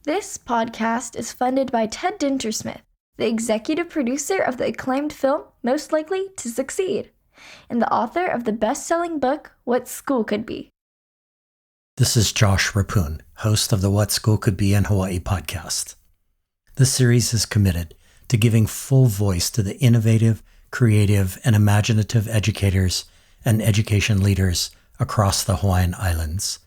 This podcast is funded by Ted Dintersmith, the executive producer of the acclaimed film Most Likely to Succeed, and the author of the best-selling book What School Could Be. This is Josh Rapoon, host of the What School Could Be in Hawaii podcast. This series is committed to giving full voice to the innovative, creative, and imaginative educators and education leaders across the Hawaiian Islands.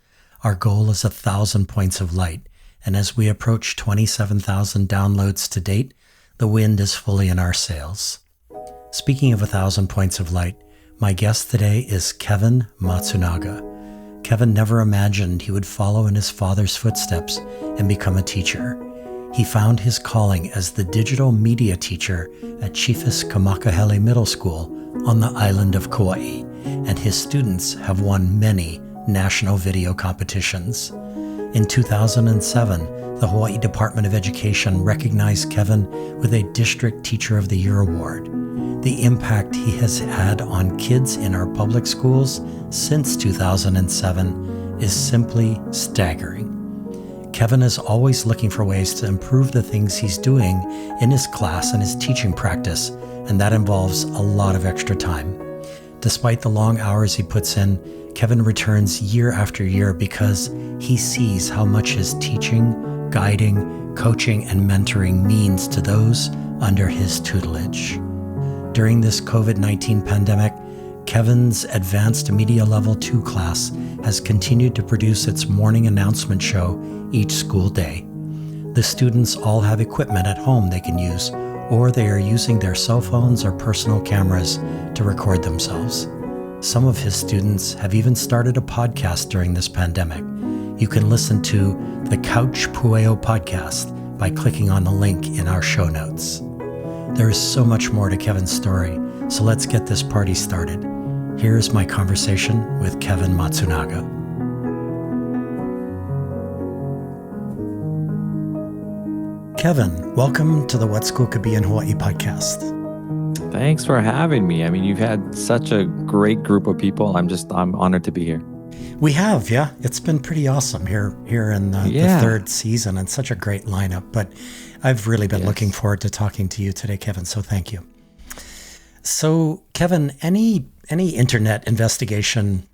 Our goal is 1,000 points of light, and as we approach 27,000 downloads to date, the wind is fully in our sails. Speaking of 1,000 points of light, my guest today is Kevin Matsunaga. Kevin never imagined he would follow in his father's footsteps and become a teacher. He found his calling as the digital media teacher at Chiefus Kamakahele Middle School on the island of Kauai, and his students have won many national video competitions. In 2007, the Hawaii Department of Education recognized Kevin with a District Teacher of the Year award. The impact he has had on kids in our public schools since 2007 is simply staggering. Kevin is always looking for ways to improve the things he's doing in his class and his teaching practice, and that involves a lot of extra time. Despite the long hours he puts in, Kevin returns year after year because he sees how much his teaching, guiding, coaching, and mentoring means to those under his tutelage. During this COVID-19 pandemic, Kevin's Advanced Media Level 2 class has continued to produce its morning announcement show each school day. The students all have equipment at home they can use, or they are using their cell phones or personal cameras to record themselves. Some of his students have even started a podcast during this pandemic. You can listen to the Couch Pueo podcast by clicking on the link in our show notes. There is so much more to Kevin's story, so let's get this party started. Here's my conversation with Kevin Matsunaga. Kevin, welcome to the What School Could Be in Hawaii podcast. Thanks for having me. I mean, you've had such a great group of people. I'm honored to be here. We have, yeah. It's been pretty awesome here in the third season, and such a great lineup. But I've really been looking forward to talking to you today, Kevin, so thank you. So, Kevin, any internet investigation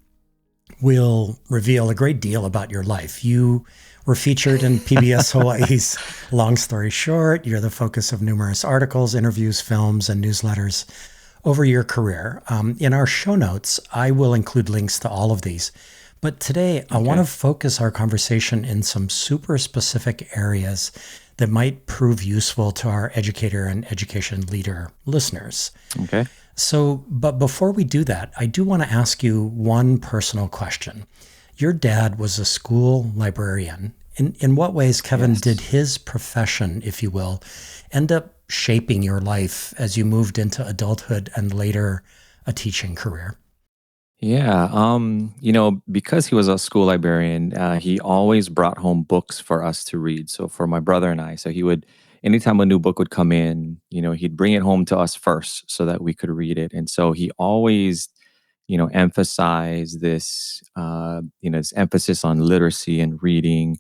will reveal a great deal about your life. You were featured in PBS Hawaii's Long Story Short. You're the focus of numerous articles, interviews, films, and newsletters over your career. In our show notes, I will include links to all of these. But today, I want to focus our conversation in some super specific areas that might prove useful to our educator and education leader listeners. Okay. So, but before we do that, I do want to ask you one personal question. Your dad was a school librarian. In what ways, Kevin, did his profession, if you will, end up shaping your life as you moved into adulthood and later a teaching career? Yeah. Because he was a school librarian, he always brought home books for us to read. So for my brother and I, so he would, anytime a new book would come in, he'd bring it home to us first so that we could read it. And so he always emphasize this, this emphasis on literacy and reading.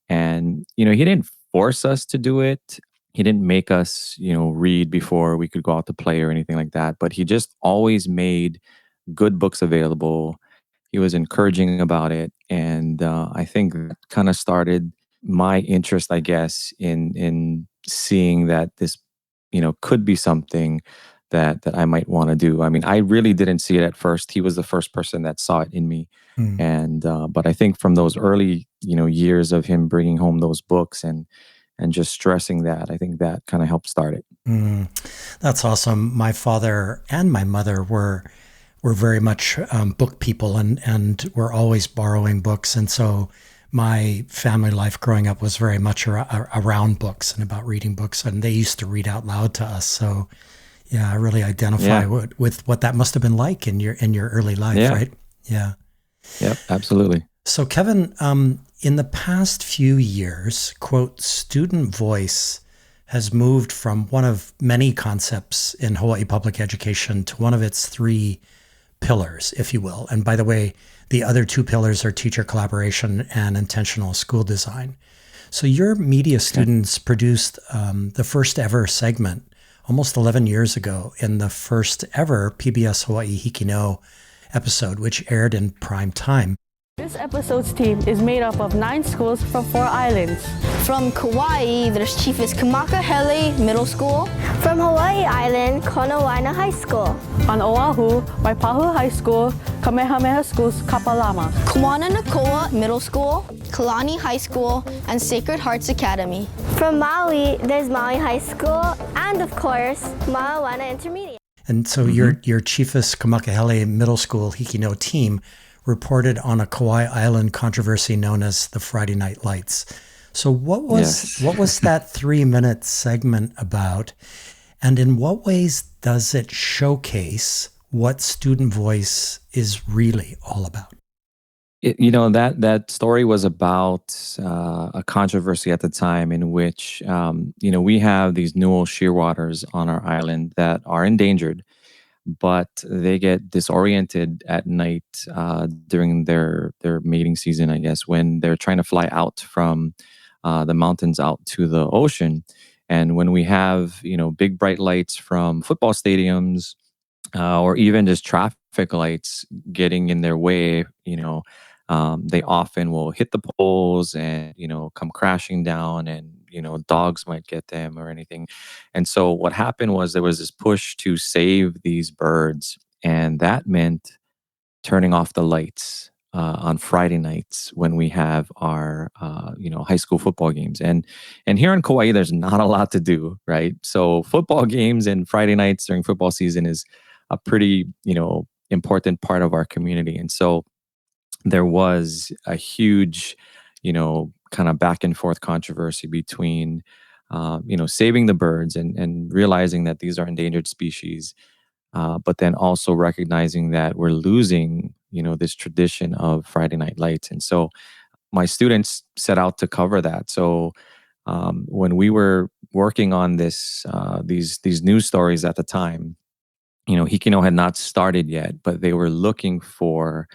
And, he didn't force us to do it. He didn't make us, read before we could go out to play or anything like that. But he just always made good books available. He was encouraging about it. And I think that kind of started my interest, I guess, in seeing that this, could be something that I might want to do. I mean, I really didn't see it at first. He was the first person that saw it in me. And but I think from those early, years of him bringing home those books and just stressing that, I think that kind of helped start it. That's awesome. My father and my mother were very much book people and were always borrowing books. And so my family life growing up was very much around books and about reading books. And they used to read out loud to us. So yeah, I really identify with what that must have been like in your early life, right? Yeah. Yep, absolutely. So Kevin, in the past few years, quote, student voice has moved from one of many concepts in Hawaii public education to one of its three pillars, if you will. And by the way, the other two pillars are teacher collaboration and intentional school design. So your media Okay. students produced the first ever segment almost 11 years ago in the first ever PBS Hawaii Hikino episode, which aired in prime time. This episode's team is made up of 9 schools from 4 islands. From Kauai, there's Chiefess Kamakahele Middle School. From Hawaii Island, Konawaina High School. On Oahu, Waipahu High School, Kamehameha School's Kapalama. Kawana Nakoa Middle School, Kalani High School, and Sacred Hearts Academy. From Maui, there's Maui High School, and of course, Mauawana Intermediate. And so your Chiefess Kamakahele Middle School Hikino team reported on a Kauai Island controversy known as the Friday Night Lights. So what was that 3-minute segment about? And in what ways does it showcase what student voice is really all about? That story was about a controversy at the time in which, we have these newel shearwaters on our island that are endangered, but they get disoriented at night during their mating season, I guess, when they're trying to fly out from the mountains out to the ocean. And when we have, big bright lights from football stadiums or even just traffic lights getting in their way, they often will hit the poles and, come crashing down, and, dogs might get them or anything. And so what happened was there was this push to save these birds. And that meant turning off the lights on Friday nights when we have our, high school football games. And here in Kauai, there's not a lot to do, right? So football games and Friday nights during football season is a pretty, important part of our community. And so there was a huge, kind of back and forth controversy between, saving the birds and realizing that these are endangered species, but then also recognizing that we're losing, this tradition of Friday Night Lights. And so my students set out to cover that. So when we were working on these news stories at the time, Hikino had not started yet, but they were looking for,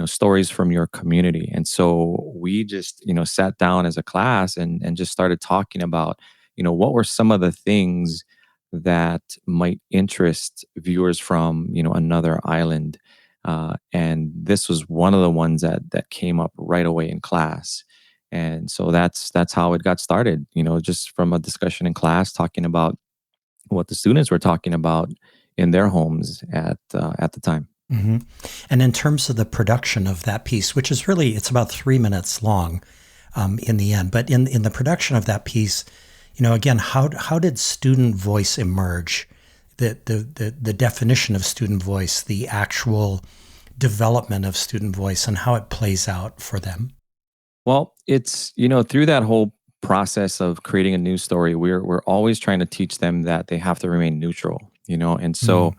stories from your community. And so we just, sat down as a class and just started talking about, what were some of the things that might interest viewers from, another island. And this was one of the ones that came up right away in class. And so that's how it got started, just from a discussion in class, talking about what the students were talking about in their homes at the time. Mm-hmm. And in terms of the production of that piece, which is really, it's about 3 minutes long in the end, but in the production of that piece, again, how did student voice emerge? The definition of student voice, the actual development of student voice, and how it plays out for them? Well, it's, through that whole process of creating a news story, we're always trying to teach them that they have to remain neutral, and so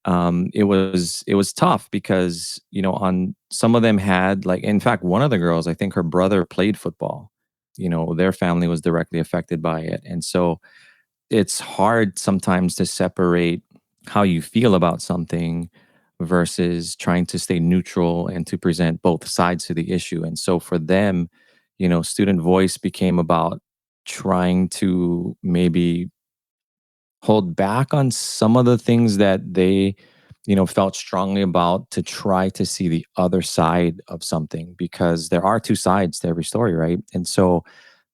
it was tough because, on some of them had, like, in fact, one of the girls, I think her brother played football, their family was directly affected by it. And so it's hard sometimes to separate how you feel about something versus trying to stay neutral and to present both sides to the issue. And so for them, student voice became about trying to maybe hold back on some of the things that they, felt strongly about, to try to see the other side of something, because there are two sides to every story, right? And so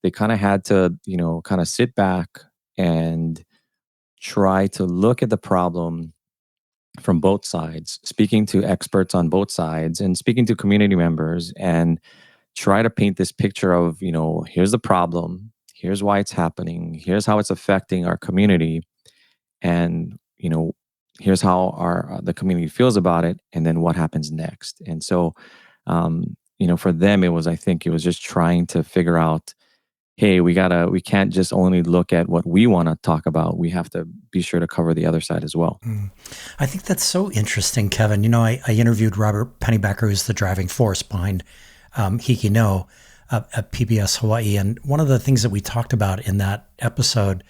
they kind of had to, kind of sit back and try to look at the problem from both sides, speaking to experts on both sides and speaking to community members, and try to paint this picture of, here's the problem, here's why it's happening, here's how it's affecting our community, and here's how the community feels about it, and then what happens next. And so for them, I think it was just trying to figure out, hey, we can't just only look at what we want to talk about. We have to be sure to cover the other side as well. I think that's so interesting, Kevin. I interviewed Robert Pennybacker, who's the driving force behind Hikino at PBS Hawaii. And one of the things that we talked about in that episode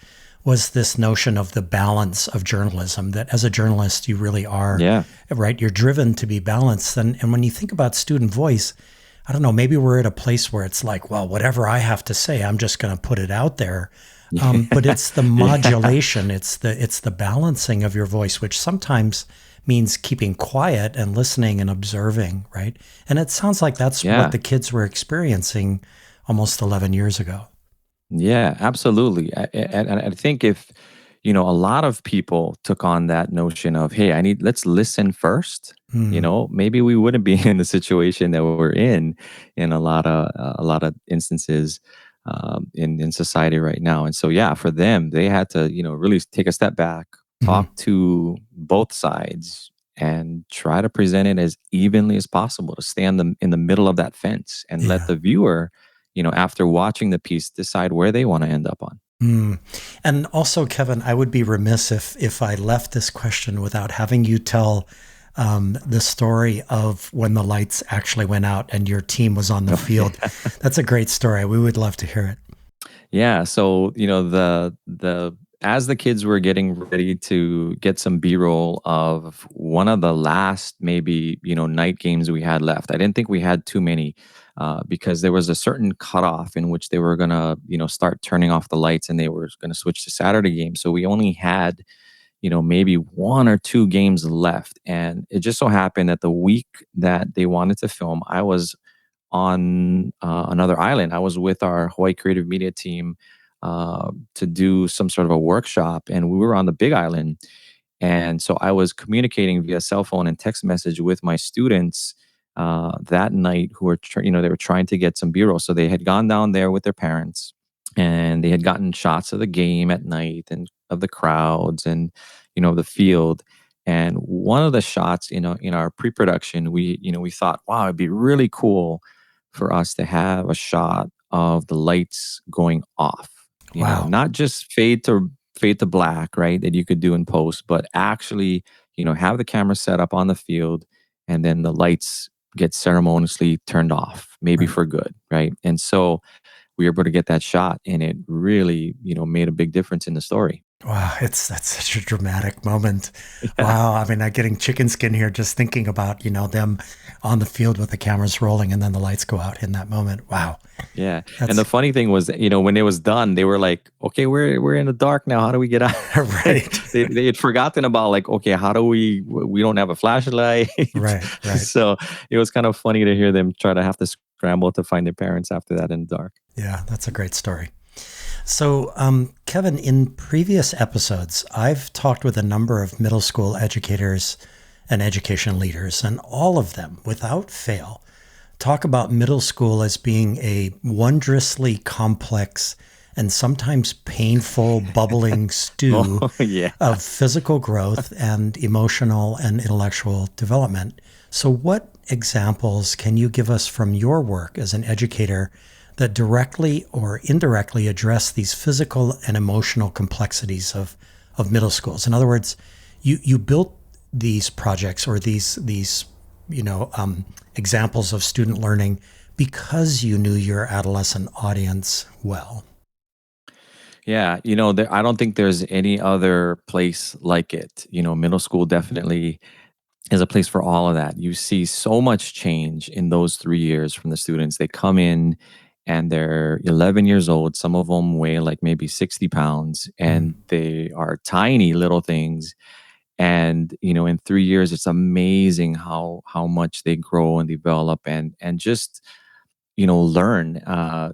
was this notion of the balance of journalism, that as a journalist, you really are, right? You're driven to be balanced. And when you think about student voice, I don't know, maybe we're at a place where it's like, well, whatever I have to say, I'm just going to put it out there. But it's the Yeah. modulation, it's the balancing of your voice, which sometimes means keeping quiet and listening and observing, right? And it sounds like that's what Yeah. the kids were experiencing almost 11 years ago. Yeah, absolutely. And I think if, a lot of people took on that notion of, hey, let's listen first, Hmm. maybe we wouldn't be in the situation that we're in a lot of instances in society right now. And so, yeah, for them, they had to, really take a step back, Hmm. talk to both sides, and try to present it as evenly as possible to stay in the middle of that fence and let Yeah. the viewer after watching the piece, decide where they want to end up on. Mm. And also, Kevin, I would be remiss if I left this question without having you tell the story of when the lights actually went out and your team was on the Oh, field. yeah. That's a great story. We would love to hear it. Yeah. So, the as the kids were getting ready to get some B-roll of one of the last maybe, night games we had left. I didn't think we had too many because there was a certain cutoff in which they were gonna, start turning off the lights and they were gonna switch to Saturday games. So we only had, maybe one or two games left. And it just so happened that the week that they wanted to film, I was on another island. I was with our Hawaii Creative Media team to do some sort of a workshop, and we were on the Big Island. And so I was communicating via cell phone and text message with my students that night, who were, they were trying to get some B-roll. So they had gone down there with their parents, and they had gotten shots of the game at night and of the crowds and the field. And one of the shots, in our pre-production, we thought, wow, it'd be really cool for us to have a shot of the lights going off. Wow. Not just fade to black, right? That you could do in post, but actually, have the camera set up on the field, and then the lights get ceremoniously turned off, maybe Right. for good, right? And so we were able to get that shot, and it really, made a big difference in the story. Wow, that's such a dramatic moment. Yeah. Wow, I mean, I'm getting chicken skin here just thinking about, them on the field with the cameras rolling and then the lights go out in that moment. Wow. Yeah. And the That's funny thing was, when it was done, they were like, okay, we're in the dark now. How do we get out? right. They had forgotten about, like, okay, how do we don't have a flashlight. Right, right. So it was kind of funny to hear them try to have to scramble to find their parents after that in the dark. Yeah, that's a great story. So, Kevin, in previous episodes, I've talked with a number of middle school educators and education leaders, and all of them, without fail, talk about middle school as being a wondrously complex and sometimes painful, bubbling stew Oh, yeah. of physical growth and emotional and intellectual development. So, what examples can you give us from your work as an educator that directly or indirectly address these physical and emotional complexities of middle schools? In other words, you built these projects or these examples of student learning because you knew your adolescent audience well. Yeah, I don't think there's any other place like it. Middle school definitely is a place for all of that. You see so much change in those 3 years from the students. They come in and they're 11 years old. Some of them weigh like maybe 60 pounds, and Mm, they are tiny little things. And in 3 years, it's amazing how much they grow and develop and just learn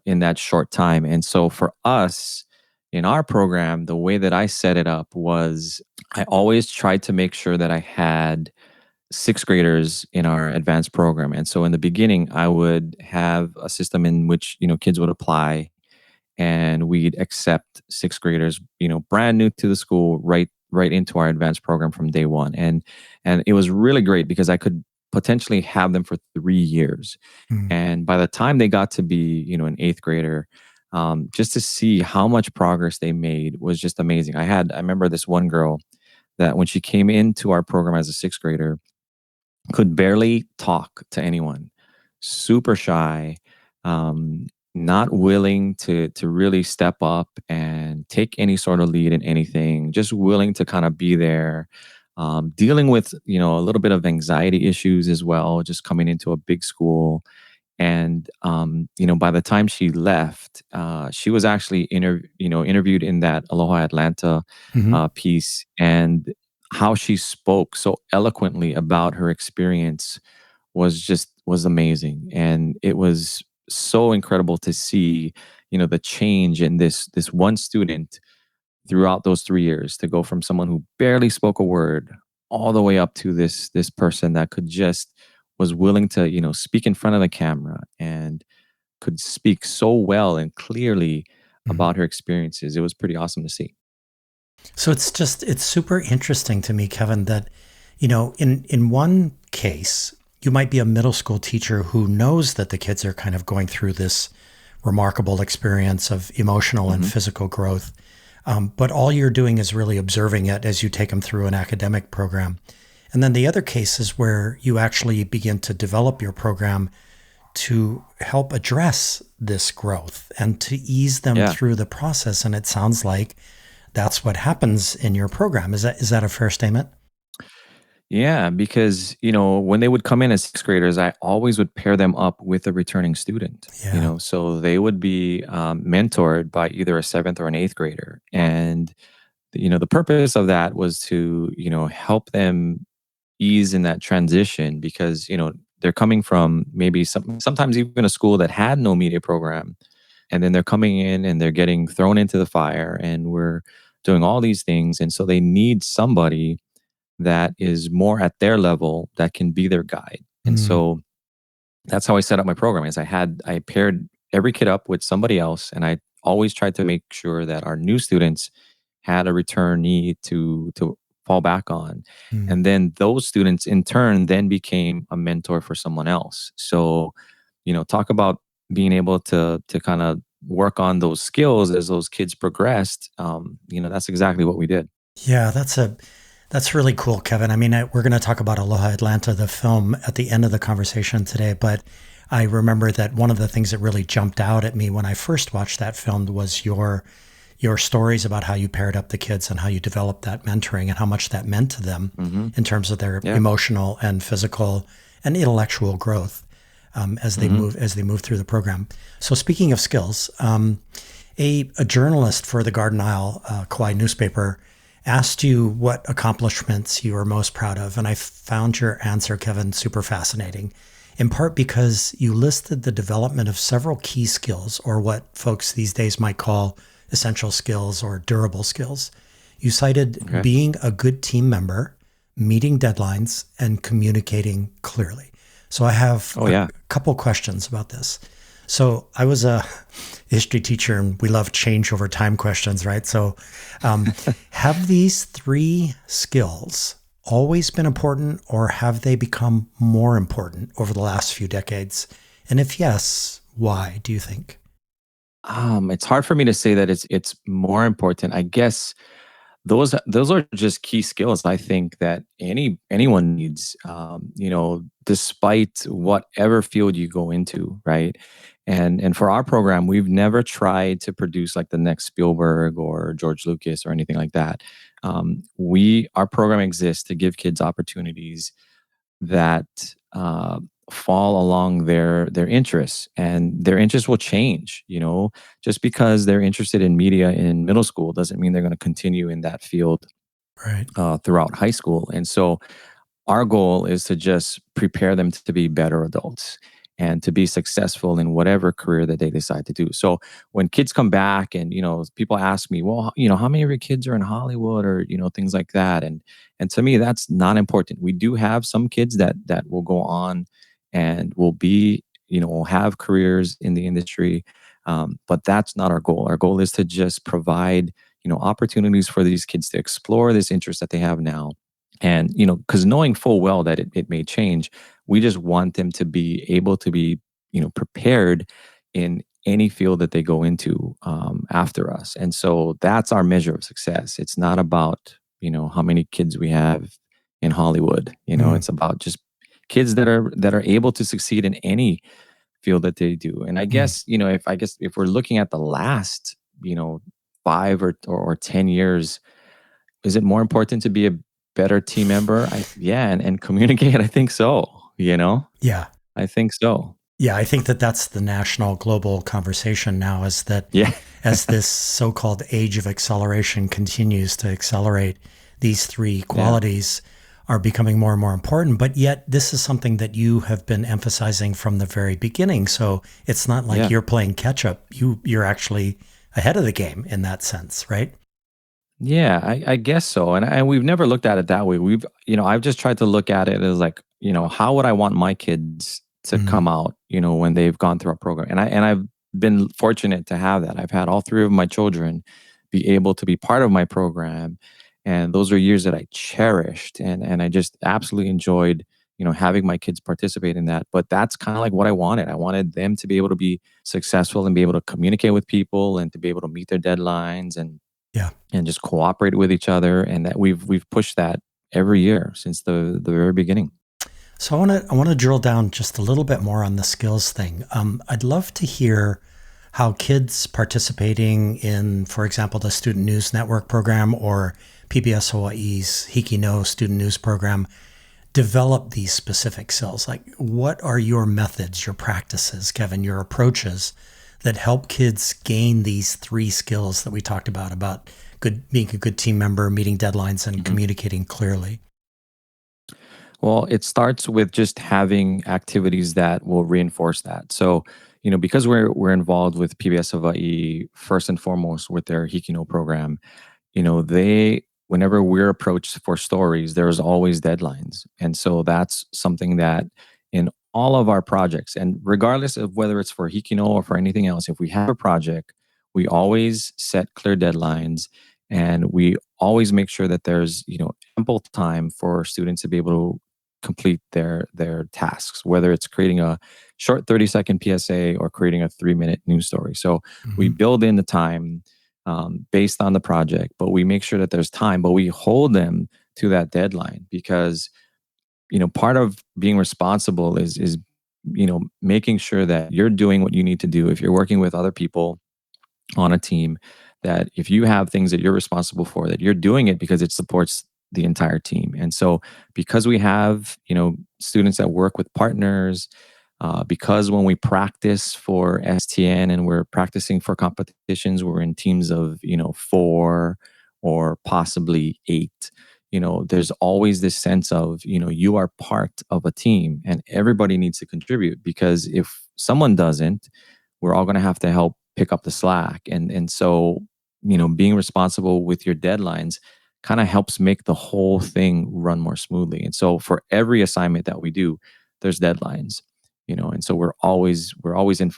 in that short time. And so for us in our program, the way that I set it up was I always tried to make sure that I had sixth graders in our advanced program. And so in the beginning, I would have a system in which, kids would apply, and we'd accept sixth graders, brand new to the school, right into our advanced program from day one. And it was really great because I could potentially have them for 3 years. mm, And by the time they got to be, an eighth grader, just to see how much progress they made was just amazing. I remember this one girl that when she came into our program as a sixth grader, could barely talk to anyone, super shy, not willing to really step up and take any sort of lead in anything, just willing to kind of be there, dealing with a little bit of anxiety issues as well, just coming into a big school. And by the time she left, she was actually interviewed in that Aloha Atlanta Hmm. piece, and how she spoke so eloquently about her experience was amazing, and it was so incredible to see the change in this one student throughout those 3 years, to go from someone who barely spoke a word all the way up to this person that could just was willing to speak in front of the camera and could speak so well and clearly Hmm. about her experiences. It was pretty awesome to see. So it's super interesting to me, Kevin, that, in one case, you might be a middle school teacher who knows that the kids are kind of going through this remarkable experience of emotional and Hmm. physical growth. But all you're doing is really observing it as you take them through an academic program. And then the other case is where you actually begin to develop your program to help address this growth and to ease them Yeah. through the process. And it sounds like that's what happens in your program. Is that a fair statement? Yeah, because when they would come in as sixth graders, I always would pair them up with a returning student. Yeah. So they would be mentored by either a seventh or an eighth grader, and the purpose of that was to help them ease in that transition, because they're coming from maybe sometimes even a school that had no media program, and then they're coming in and they're getting thrown into the fire, and we're doing all these things, and so they need somebody that is more at their level that can be their guide. And Mm, so that's how I set up my program. Is I paired every kid up with somebody else, and I always tried to make sure that our new students had a returnee to fall back on. mm. And then those students in turn then became a mentor for someone else. So, talk about being able to kind of work on those skills as those kids progressed. That's exactly what we did. Yeah, that's really cool, Kevin. I mean, we're going to talk about Aloha Atlanta, the film, at the end of the conversation today. But I remember that one of the things that really jumped out at me when I first watched that film was your stories about how you paired up the kids and how you developed that mentoring and how much that meant to them Hmm. in terms of their Yeah. emotional and physical and intellectual growth, as they Hmm. move through the program. So speaking of skills, a journalist for the Garden Isle Kauai newspaper asked you what accomplishments you were most proud of, and I found your answer, Kevin, super fascinating. In part because you listed the development of several key skills, or what folks these days might call essential skills or durable skills. You cited Okay. being a good team member, meeting deadlines, and communicating clearly. So I have Oh a yeah. couple questions about this. So I was a history teacher, and we love change over time questions, right? So, have these three skills always been important, or have they become more important over the last few decades? And if yes, why do you think? It's hard for me to say that it's more important. I guess those are just key skills. I think that anyone needs, despite whatever field you go into, right? And for our program, we've never tried to produce like the next Spielberg or George Lucas or anything like that. Our program exists to give kids opportunities that fall along their interests, and their interests will change. Just because they're interested in media in middle school doesn't mean they're going to continue in that field Right. throughout high school. And so our goal is to just prepare them to be better adults and to be successful in whatever career that they decide to do. So when kids come back and people ask me, well, how many of your kids are in Hollywood, or things like that, and to me that's not important. We do have some kids that will go on and will be will have careers in the industry, but that's not our goal. Our goal is to just provide opportunities for these kids to explore this interest that they have now. And, because knowing full well that it may change, we just want them to be able to be, prepared in any field that they go into after us. And so that's our measure of success. It's not about, how many kids we have in Hollywood. Mm, It's about just kids that are able to succeed in any field that they do. And I mm. guess, if we're looking at the last, 5 or 10 years, is it more important to be a better team member? Yeah, and communicate. I think so. Yeah. I think so. Yeah, I think that that's the national global conversation now, is that Yeah. as this so-called age of acceleration continues to accelerate, these three qualities are becoming more and more important. But yet this is something that you have been emphasizing from the very beginning. So it's not like you're playing catch up. You're actually ahead of the game in that sense, right? Yeah, I guess so. And we've never looked at it that way. I've just tried to look at it as like, how would I want my kids to come out, when they've gone through our program? And I've been fortunate to have that. I've had all three of my children be able to be part of my program. And those are years that I cherished, and I just absolutely enjoyed, having my kids participate in that. But that's kind of like what I wanted. I wanted them to be able to be successful and be able to communicate with people and to be able to meet their deadlines Yeah. and just cooperate with each other, and that we've pushed that every year since the very beginning. So I want to drill down just a little bit more on the skills thing. I'd love to hear how kids participating in, for example, the Student News Network program or PBS Hawaii's Hiki No Student News program develop these specific skills. Like, what are your methods, your practices, Kevin, your approaches that help kids gain these three skills that we talked about being a good team member, meeting deadlines, and communicating clearly? Well, it starts with just having activities that will reinforce that. So, because we're involved with PBS Hawaii first and foremost with their Hikino program, they whenever we're approached for stories, there's always deadlines. And so that's something that in all of our projects, and regardless of whether it's for Hikino or for anything else, if we have a project, we always set clear deadlines, and we always make sure that there's, ample time for students to be able to complete their tasks, whether it's creating a short 30-second PSA or creating a 3-minute news story. So we build in the time based on the project, but we make sure that there's time, but we hold them to that deadline because, part of being responsible is making sure that you're doing what you need to do. If you're working with other people on a team, that if you have things that you're responsible for, that you're doing it because it supports the entire team. And so because we have, students that work with partners, because when we practice for STN and we're practicing for competitions, we're in teams of, 4 or possibly 8. There's always this sense of, you are part of a team and everybody needs to contribute, because if someone doesn't, we're all going to have to help pick up the slack. And so, being responsible with your deadlines kind of helps make the whole thing run more smoothly. And so for every assignment that we do, there's deadlines, and so we're always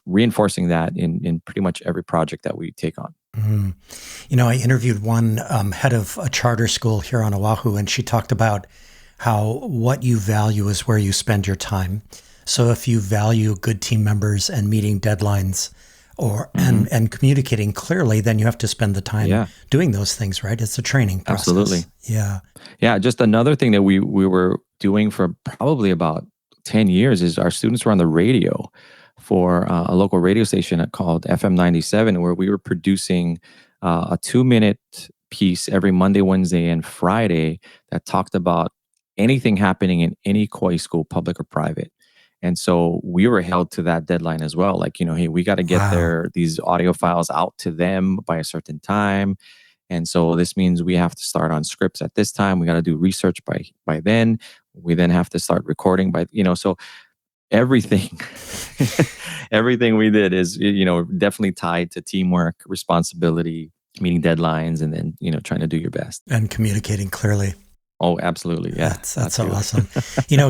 reinforcing that in pretty much every project that we take on. I interviewed one head of a charter school here on Oahu, and she talked about how what you value is where you spend your time. So if you value good team members and meeting deadlines and communicating clearly, then you have to spend the time doing those things, right? It's a training process. Absolutely. Yeah. Yeah. Just another thing that we were doing for probably about 10 years is our students were on the radio for a local radio station called FM 97, where we were producing a 2-minute piece every Monday, Wednesday, and Friday that talked about anything happening in any Kauai school, public or private. And so we were held to that deadline as well. Like, hey, we got to get these audio files out to them by a certain time. And so this means we have to start on scripts at this time. We got to do research by then. We then have to start recording by, so everything, everything we did is, definitely tied to teamwork, responsibility, meeting deadlines, and then, trying to do your best. And communicating clearly. Oh, absolutely. Yeah. That's so awesome.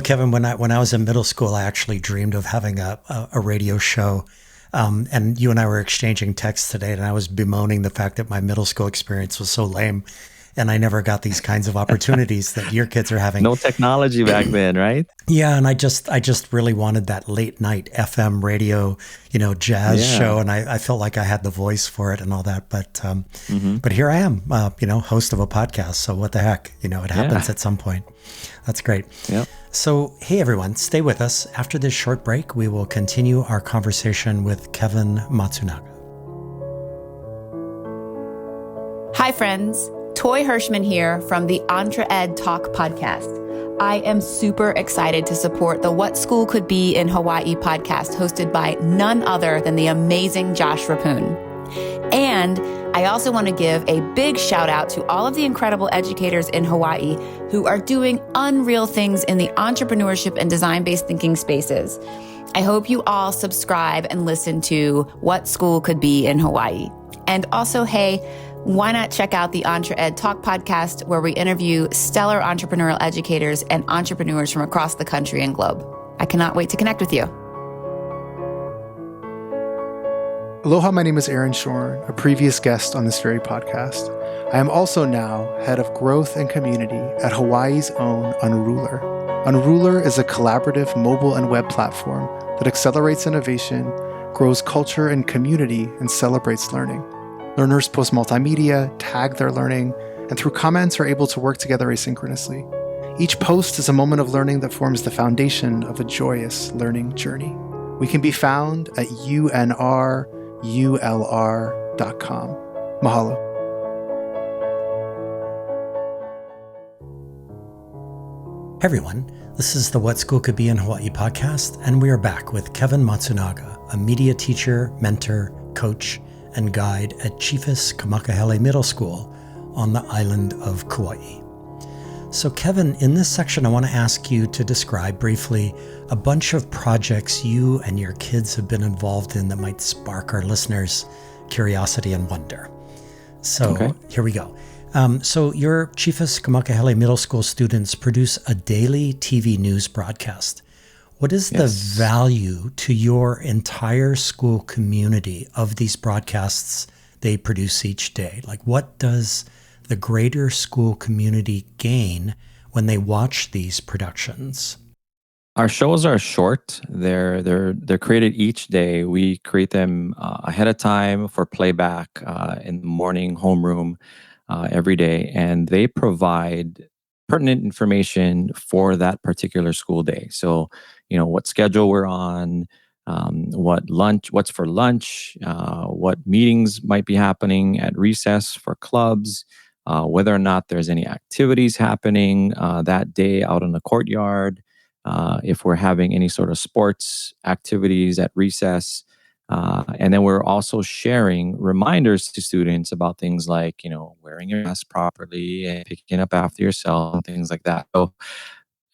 Kevin, when I was in middle school, I actually dreamed of having a radio show. And you and I were exchanging texts today, and I was bemoaning the fact that my middle school experience was so lame. And I never got these kinds of opportunities that your kids are having. No technology back then, right? Yeah, and I just really wanted that late night FM radio, jazz show, and I felt like I had the voice for it and all that. But here I am, host of a podcast. So what the heck, it happens at some point. That's great. Yeah. So hey everyone, stay with us. After this short break, we will continue our conversation with Kevin Matsunaga. Hi friends. Toy Hirschman here from the Entre Ed Talk podcast. I am super excited to support the What School Could Be in Hawaii podcast hosted by none other than the amazing Josh Rapoon. And I also want to give a big shout out to all of the incredible educators in Hawaii who are doing unreal things in the entrepreneurship and design-based thinking spaces. I hope you all subscribe and listen to What School Could Be in Hawaii. And also, hey, why not check out the Entre Ed Talk podcast, where we interview stellar entrepreneurial educators and entrepreneurs from across the country and globe. I cannot wait to connect with you. Aloha, my name is Aaron Shorn, a previous guest on this very podcast. I am also now head of growth and community at Hawaii's own Unruler. Unruler is a collaborative mobile and web platform that accelerates innovation, grows culture and community, and celebrates learning. Learners post multimedia, tag their learning, and through comments are able to work together asynchronously. Each post is a moment of learning that forms the foundation of a joyous learning journey. We can be found at unrulr.com. Mahalo. Hey everyone, this is the What School Could Be in Hawaii podcast, and we are back with Kevin Matsunaga, a media teacher, mentor, coach, and guide at Chiefus Kamakahele Middle School on the island of Kauai. So Kevin, in this section, I want to ask you to describe briefly a bunch of projects you and your kids have been involved in that might spark our listeners' curiosity and wonder. So Here we go. So your Chiefus Kamakahele Middle School students produce a daily TV news broadcast. What is the value to your entire school community of these broadcasts they produce each day? Like, what does the greater school community gain when they watch these productions? Our shows are short. They're created each day. We create them ahead of time for playback in the morning homeroom every day, and they provide pertinent information for that particular school day. So, what schedule we're on, what's for lunch, what meetings might be happening at recess for clubs, whether or not there's any activities happening that day out in the courtyard, if we're having any sort of sports activities at recess. And then we're also sharing reminders to students about things like, wearing your mask properly and picking up after yourself and things like that. So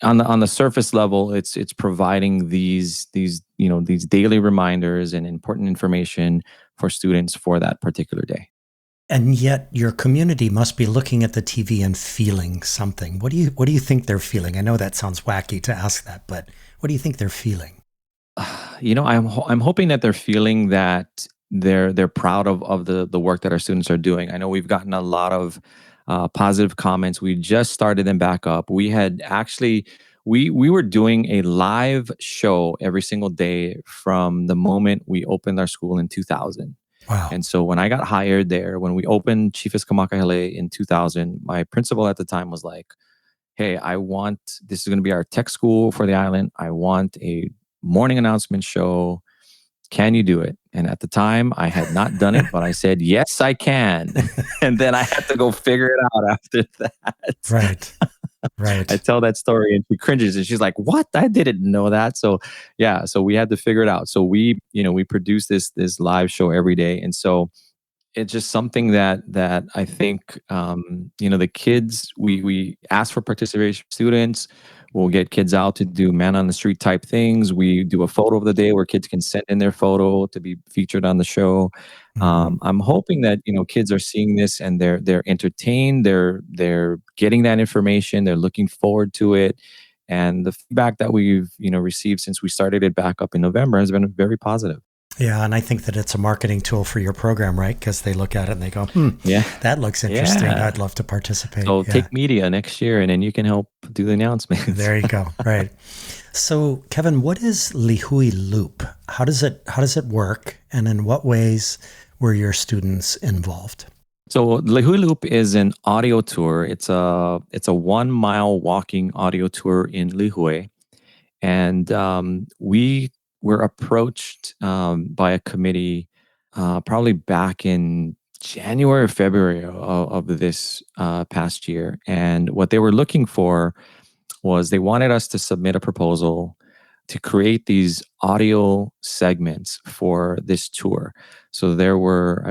on the surface level, it's providing these daily reminders and important information for students for that particular day. And yet your community must be looking at the TV and feeling something. What do you think they're feeling? I know that sounds wacky to ask that, but what do you think they're feeling? I'm hoping that they're feeling that they're proud of the work that our students are doing. I know we've gotten a lot of positive comments. We just started them back up. We had actually we were doing a live show every single day from the moment we opened our school in 2000. Wow. And so when I got hired there, when we opened Chiefus Kamakahele in 2000, my principal at the time was like, hey, this is going to be our tech school for the island. I want a morning announcement show. Can you do it? And at the time, I had not done it, but I said, yes, I can. And then I had to go figure it out after that. Right. I tell that story and she cringes and she's like, what? I didn't know that. So we had to figure it out. So we produce this live show every day. And so it's just something that I think, the kids, we ask for participation from students. We'll get kids out to do man on the street type things. We do a photo of the day where kids can send in their photo to be featured on the show. I'm hoping that kids are seeing this and they're entertained. They're getting that information. They're looking forward to it, and the feedback that we've received since we started it back up in November has been very positive. Yeah, and I think that it's a marketing tool for your program, right? Because they look at it and they go, that looks interesting. Yeah. I'd love to participate. So take media next year and then you can help do the announcements. There you go. Right. So Kevin, what is Lihui Loop? How does it work? And in what ways were your students involved? So Lihui Loop is an audio tour. It's a 1 mile walking audio tour in Lihue. And we were approached by a committee probably back in January or February of this past year. And what they were looking for was they wanted us to submit a proposal to create these audio segments for this tour. So there were,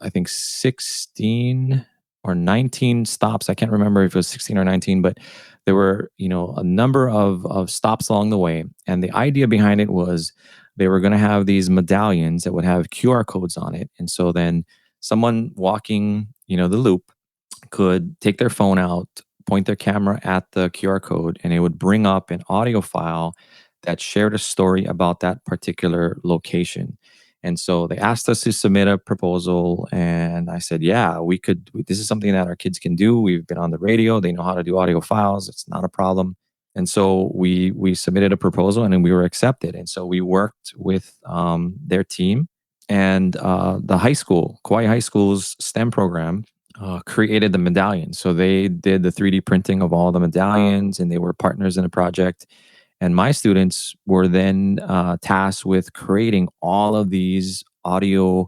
I think 16 or 19 stops. I can't remember if it was 16 or 19, but there were, a number of stops along the way. And the idea behind it was they were going to have these medallions that would have QR codes on it. And so then someone walking, the loop could take their phone out, point their camera at the QR code, and it would bring up an audio file that shared a story about that particular location. And so they asked us to submit a proposal, and I said, yeah, we could. This is something that our kids can do. We've been on the radio. They know how to do audio files. It's not a problem. And so we submitted a proposal, and then we were accepted. And so we worked with their team and the high school, Kauai High School's STEM program, created the medallion. So they did the 3D printing of all the medallions, and they were partners in the project. And my students were then tasked with creating all of these audio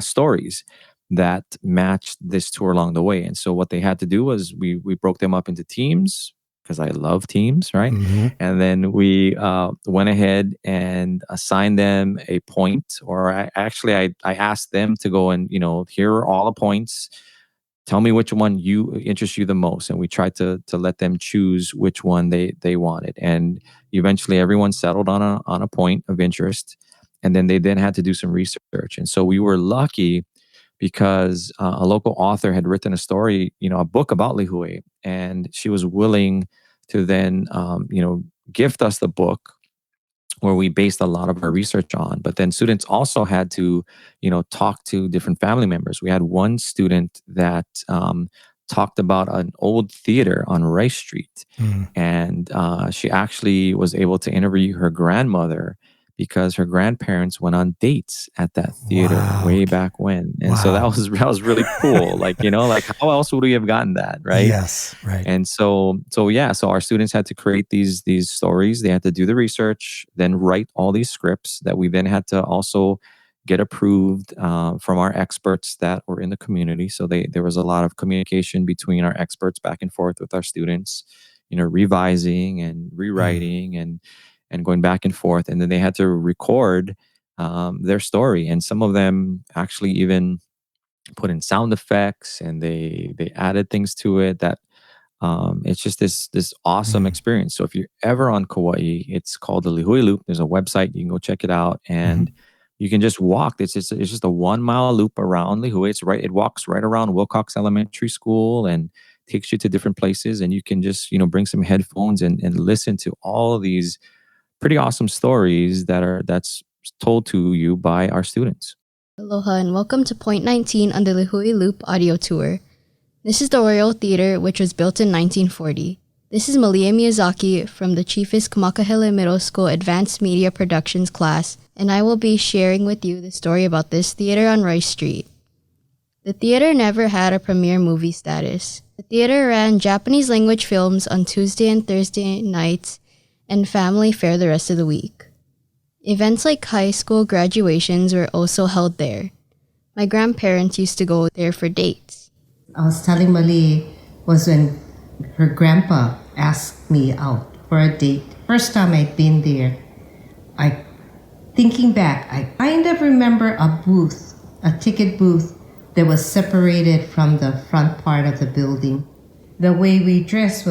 stories that matched this tour along the way. And so what they had to do was we broke them up into teams, because I love teams, right? Mm-hmm. And then we went ahead and assigned them a point, or I asked them to go and, here are all the points. Tell me which one interests you the most. And we tried to let them choose which one they wanted. And eventually everyone settled on a point of interest. And then they then had to do some research. And so we were lucky because a local author had written a story, a book about Lihue. And she was willing to then, gift us the book where we based a lot of our research on. But then students also had to, talk to different family members. We had one student that talked about an old theater on Rice Street. Mm. And she actually was able to interview her grandmother because her grandparents went on dates at that theater way back when. And so that was really cool. Like, how else would we have gotten that, right? Yes, right. And so our students had to create these stories. They had to do the research, then write all these scripts that we then had to also get approved from our experts that were in the community. So there was a lot of communication between our experts back and forth with our students, revising and rewriting and going back and forth. And then they had to record their story. And some of them actually even put in sound effects, and they added things to it that it's just this awesome experience. So if you're ever on Kauai, it's called the Lihue Loop. There's a website. You can go check it out. And you can just walk. It's just a 1 mile loop around Lihue. It walks right around Wilcox Elementary School and takes you to different places. And you can just, bring some headphones and listen to all of these pretty awesome stories that's told to you by our students. Aloha and welcome to Point 19 on the Lihue Loop audio tour. This is the Royal Theater, which was built in 1940. This is Malia Miyazaki from the Chiefus Kamakahele Middle School Advanced Media Productions class, and I will be sharing with you the story about this theater on Rice Street. The theater never had a premiere movie status. The theater ran Japanese language films on Tuesday and Thursday nights and family fare the rest of the week. Events like high school graduations were also held there. My grandparents used to go there for dates. I was telling Mali was when her grandpa asked me out for a date. First time I'd been there, thinking back, I kind of remember a ticket booth that was separated from the front part of the building. The way we dressed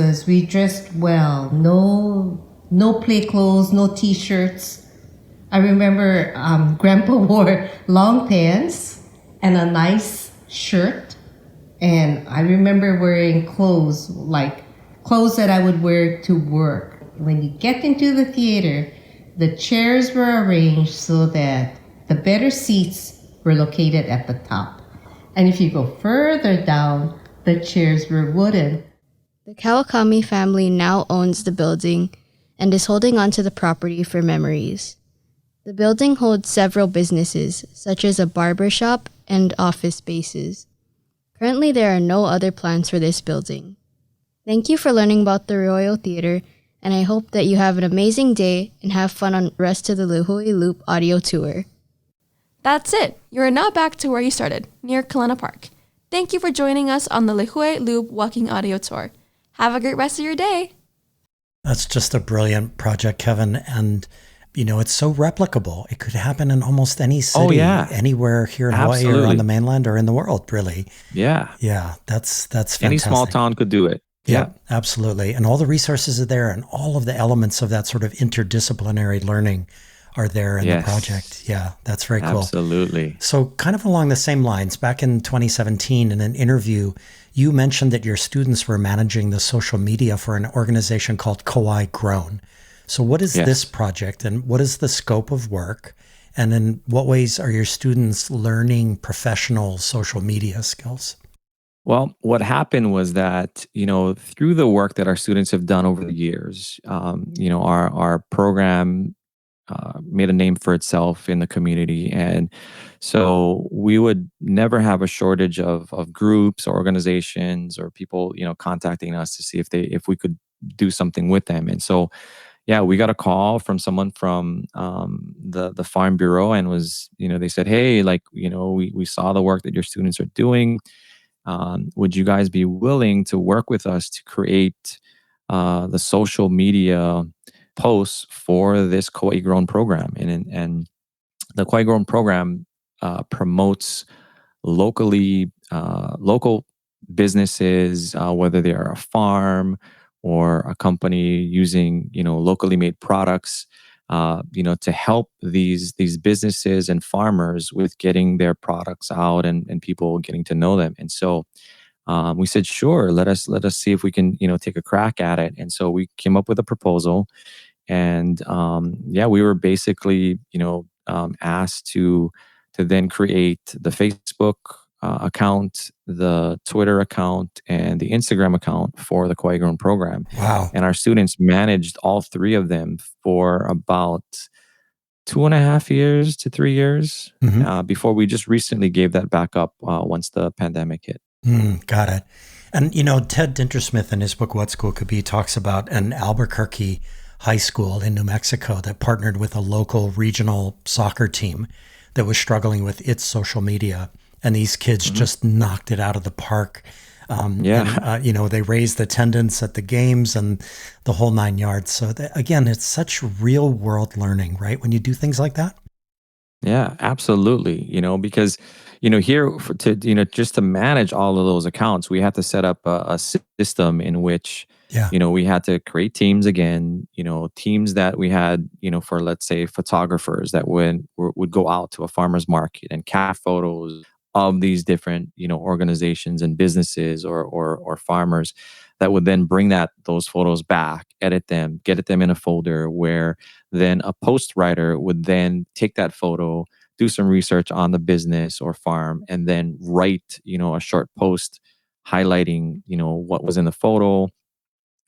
well, no play clothes, no t-shirts. I remember Grandpa wore long pants and a nice shirt. And I remember wearing clothes that I would wear to work. When you get into the theater, the chairs were arranged so that the better seats were located at the top. And if you go further down, the chairs were wooden. The Kawakami family now owns the building and is holding onto the property for memories. The building holds several businesses, such as a barber shop and office spaces. Currently, there are no other plans for this building. Thank you for learning about the Royal Theater, and I hope that you have an amazing day and have fun on the rest of the Lihue Loop audio tour. That's it. You are now back to where you started, near Kalana Park. Thank you for joining us on the Lihue Loop walking audio tour. Have a great rest of your day. That's just a brilliant project, Kevin. And, it's so replicable. It could happen in almost any Oh city, yeah, anywhere here in Hawaii or on the absolutely. mainland or in the world, really. Yeah. Yeah, that's Any small fantastic. town could do it. Yeah. Yep, absolutely. And all the resources are there and all of the elements of that sort of interdisciplinary learning are there in the project. Yes. Yeah, that's very cool. Absolutely. So, kind of along the same lines, back in 2017, in an interview, you mentioned that your students were managing the social media for an organization called Kauai Grown. So, what is this Yes. project and what is the scope of work? And in what ways are your students learning professional social media skills? Well, what happened was that, through the work that our students have done over the years, our program made a name for itself in the community. And so we would never have a shortage of groups or organizations or people, contacting us to see if we could do something with them. And so, yeah, we got a call from someone from the Farm Bureau and they said, hey, like, we saw the work that your students are doing. Would you guys be willing to work with us to create the social media posts for this Kauai Grown program? And the Kauai Grown program promotes local businesses, whether they are a farm or a company using locally made products, to help these businesses and farmers with getting their products out and people getting to know them. And so we said, sure, let us see if we can take a crack at it. And so we came up with a proposal, and yeah, we were basically asked to then create the Facebook account, the Twitter account, and the Instagram account for the Kauai Grown program. Wow. And our students managed all three of them for about 2.5 years to 3 years before we just recently gave that back up once the pandemic hit. Got it. And, Ted Dintersmith in his book, What School Could Be, talks about an Albuquerque high school in New Mexico that partnered with a local regional soccer team that was struggling with its social media. And these kids just knocked it out of the park. Yeah. And, they raised attendance at the games and the whole 9 yards. So again, it's such real world learning, right? When you do things like that. Yeah, absolutely. Because, here just to manage all of those accounts, we had to set up a system in which, Yeah. we had to create teams again, teams that we had, for, let's say, photographers that would go out to a farmer's market and capture photos of these different, organizations and businesses or farmers that would then bring those photos back, edit them, get them in a folder where then a post writer would then take that photo, do some research on the business or farm, and then write, a short post highlighting, what was in the photo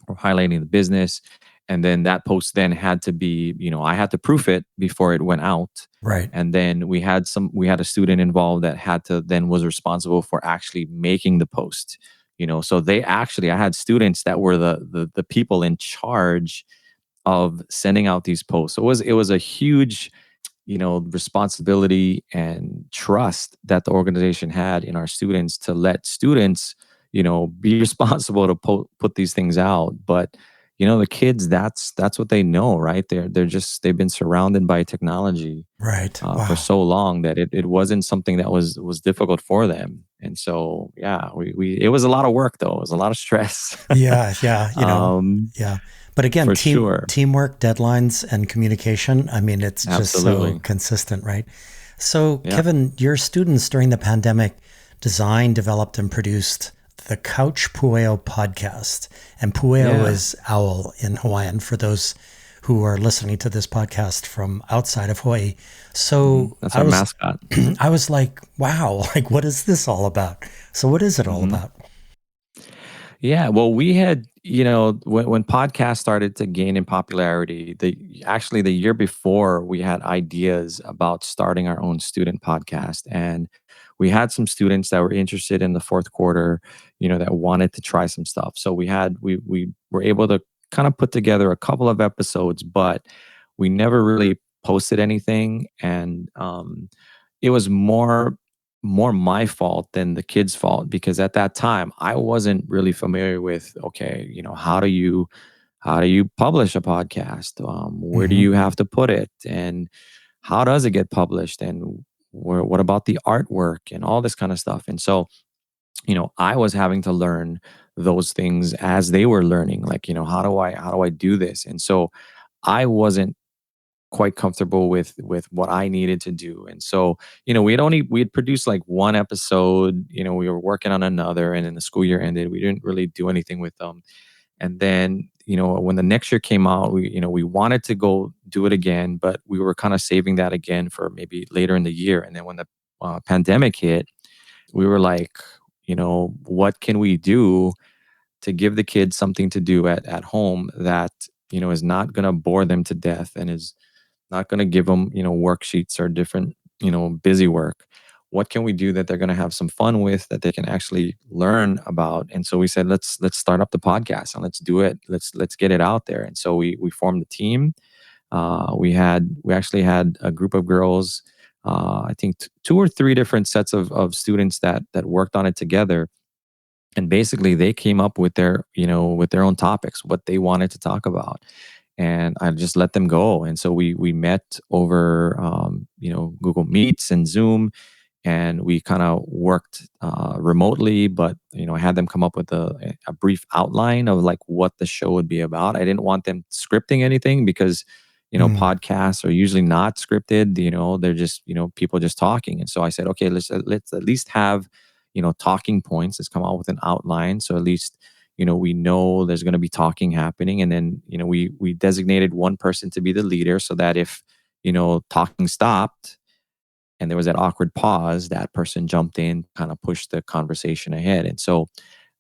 or highlighting the business. And then that post then had to be, I had to proof it before it went out. Right. And then we had a student involved that was responsible for actually making the post. So I had students that were the people in charge of sending out these posts. So it was a huge, responsibility and trust that the organization had in our students to let students, be responsible to put these things out. But the kids, that's what they know, right? They've been surrounded by technology, Right. for so long that it wasn't something that was difficult for them. And so, yeah, it was a lot of work though. It was a lot of stress. Yeah. Yeah. Yeah. But again, for sure. teamwork, deadlines, and communication. I mean, it's just Absolutely. so consistent, right? So, Yeah. Kevin, your students during the pandemic designed, developed, and produced the Couch Pueo podcast. And Pueo is owl in Hawaiian for those who are listening to this podcast from outside of Hawaii. So that's our mascot. I was like, wow, like, what is this all about? So what is it all about? Yeah, well, we had, when podcasts started to gain in popularity, the year before, we had ideas about starting our own student podcast. And we had some students that were interested in the fourth quarter, that wanted to try some stuff. So we were able to kind of put together a couple of episodes, but we never really posted anything. And it was more my fault than the kids' fault, because at that time I wasn't really familiar with, okay, how do you how do you publish a podcast? Where do Mm-hmm. you have to put it? And how does it get published? And what about the artwork and all this kind of stuff? And so, I was having to learn those things as they were learning. Like, how do I do this? And so I wasn't quite comfortable with what I needed to do. And so, we had produced like one episode, we were working on another, and then the school year ended. We didn't really do anything with them. And then, when the next year came out, we wanted to go do it again, but we were kind of saving that again for maybe later in the year. And then when the pandemic hit, we were like, what can we do to give the kids something to do at home that, is not going to bore them to death and is not going to give them, worksheets or different, busy work. What can we do that they're going to have some fun with, that they can actually learn about? And so we said, let's start up the podcast and let's do it. Let's get it out there. And so we formed a team. We actually had a group of girls, I think two or three different sets of students that worked on it together. And basically they came up with their own topics, what they wanted to talk about. And I just let them go. And so we met over, Google Meets and Zoom, and we kind of worked remotely. But I had them come up with a brief outline of like what the show would be about. I didn't want them scripting anything because podcasts are usually not scripted. They're just people just talking. And so I said, okay, let's at least have talking points. Let's come out with an outline, so at least we know there's going to be talking happening. And then we designated one person to be the leader, so that if talking stopped and there was that awkward pause, that person jumped in, kind of pushed the conversation ahead. And so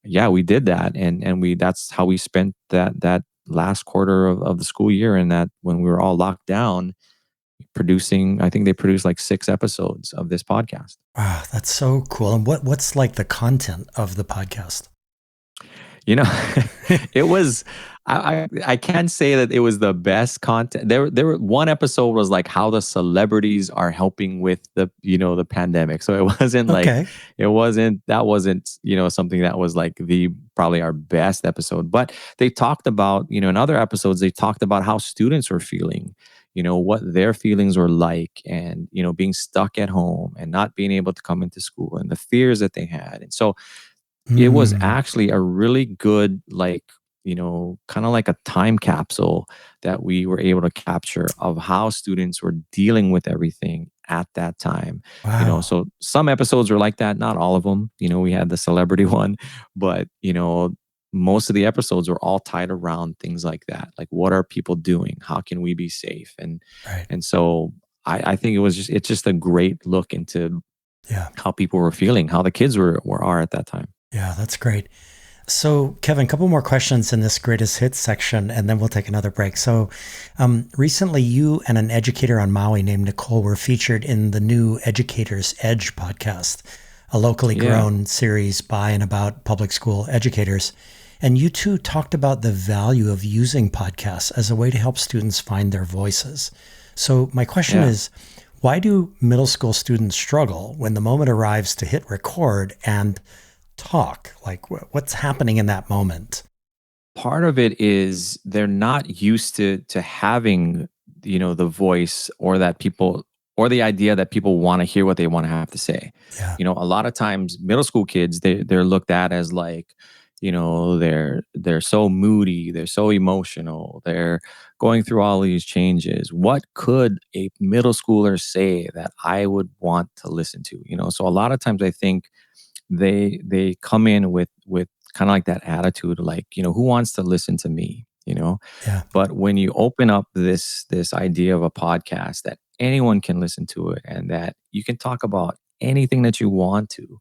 yeah, we did that, and that's how we spent that last quarter of the school year, and that when we were all locked down, producing, I think they produced like 6 episodes of this podcast. Wow, that's so cool. And what's like the content of the podcast? It was, I can't say that it was the best content. There were one episode was like how the celebrities are helping with the pandemic. So it wasn't like, Okay. that wasn't, something that was like probably our best episode. But they talked about, in other episodes, they talked about how students were feeling, what their feelings were like, and, being stuck at home and not being able to come into school, and the fears that they had. And so it was actually a really good, like, kind of like a time capsule that we were able to capture of how students were dealing with everything at that time. Wow. So some episodes were like that, not all of them. We had the celebrity one, but most of the episodes were all tied around things like that. Like, what are people doing? How can we be safe? And Right. and so I think it's just a great look into how people were feeling, how the kids are at that time. Yeah, that's great. So, Kevin, a couple more questions in this greatest hits section, and then we'll take another break. So, recently, you and an educator on Maui named Nicole were featured in the new Educators Edge podcast, a locally grown series by and about public school educators. And you two talked about the value of using podcasts as a way to help students find their voices. So, my question is, why do middle school students struggle when the moment arrives to hit record and talk? Like, what's happening in that moment? Part of it is they're not used to having the voice, or that people, or the idea that people want to hear what they want to have to say. Yeah. A lot of times middle school kids, they're looked at as like, they're so moody, they're so emotional, they're going through all these changes. What could a middle schooler say that I would want to listen to? So a lot of times I think they come in with kind of like that attitude, like, who wants to listen to me? Yeah. But when you open up this idea of a podcast, that anyone can listen to it and that you can talk about anything that you want to,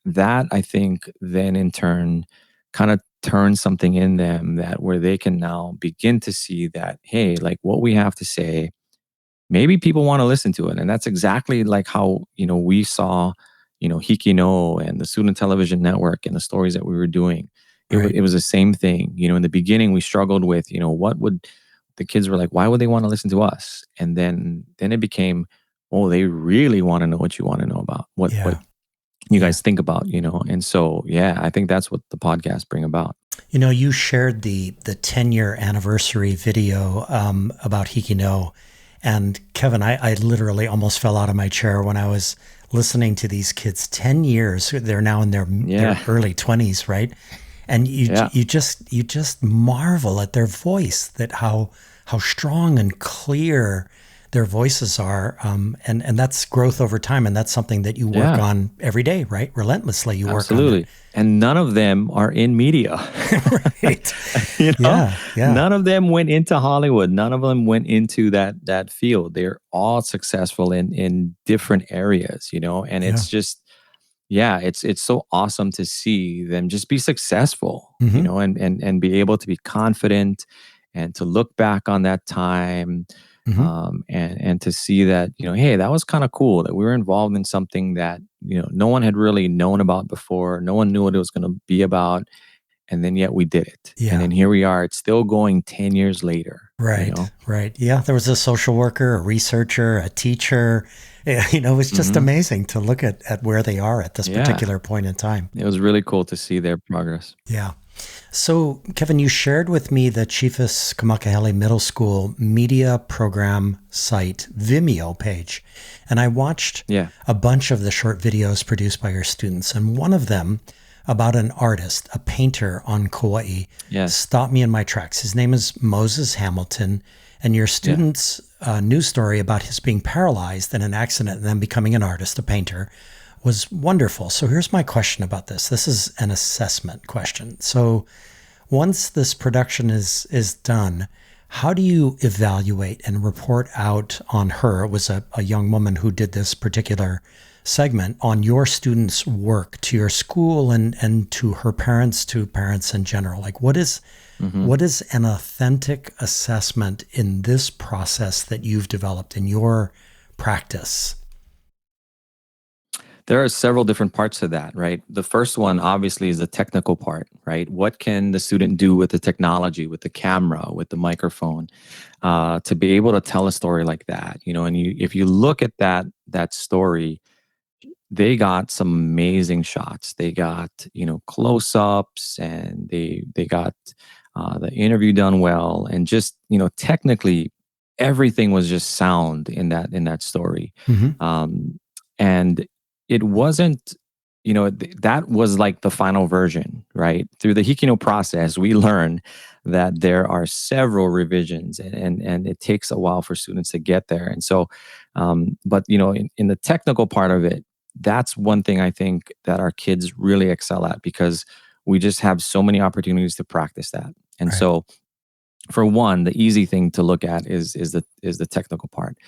that I think then in turn kind of turns something in them, that where they can now begin to see that, hey, like, what we have to say, maybe people want to listen to it. And that's exactly like how, we saw, Hikino and the Student Television Network and the stories that we were doing. Right. It was the same thing. In the beginning, we struggled with, what would the kids were like, why would they want to listen to us? And then it became, oh, they really want to know what you want to know about, what you guys think about, And so, I think that's what the podcasts bring about. You know, you shared the 10-year anniversary video about Hikino. And Kevin, I literally almost fell out of my chair when I was listening to these kids. 10 years, they're now in their early 20s, right? And you just marvel at their voice, that how strong and clear their voices are, and that's growth over time, and that's something that you work on every day, right? Relentlessly, you work on it. And none of them are in media. Right. Yeah. Yeah. None of them went into Hollywood. None of them went into that field. They're all successful in different areas, and it's just, it's so awesome to see them just be successful, and be able to be confident and to look back on that time, and to see that, hey, that was kind of cool that we were involved in something that, no one had really known about before. No one knew what it was going to be about. And then yet we did it. Yeah. And then here we are. It's still going 10 years later. Right. Right. Yeah. There was a social worker, a researcher, a teacher. It was just amazing to look at where they are at this particular point in time. It was really cool to see their progress. Yeah. So, Kevin, you shared with me the Chiefus Kamakahele Middle School media program site Vimeo page, and I watched a bunch of the short videos produced by your students, and one of them about an artist, a painter on Kauai, stopped me in my tracks. His name is Moses Hamilton, and your student's news story about his being paralyzed in an accident and then becoming an artist, a painter, was wonderful. So here's my question about this. This is an assessment question. So once this production is done, how do you evaluate and report out on her? It was a young woman who did this particular segment on your students' work to your school and to her parents, to parents in general. Like what is an authentic assessment in this process that you've developed in your practice? There are several different parts to that, right? The first one, obviously, is the technical part, right? What can the student do with the technology, with the camera, with the microphone, to be able to tell a story like that? And if you look at that story, they got some amazing shots. They got, close-ups, and they got the interview done well, and just, technically, everything was just sound in that story. And it wasn't, that was like the final version, right? Through the Hikino process, we learn that there are several revisions, and it takes a while for students to get there. And so, but in the technical part of it, that's one thing I think that our kids really excel at, because we just have so many opportunities to practice that. And so, for one, the easy thing to look at is the technical part,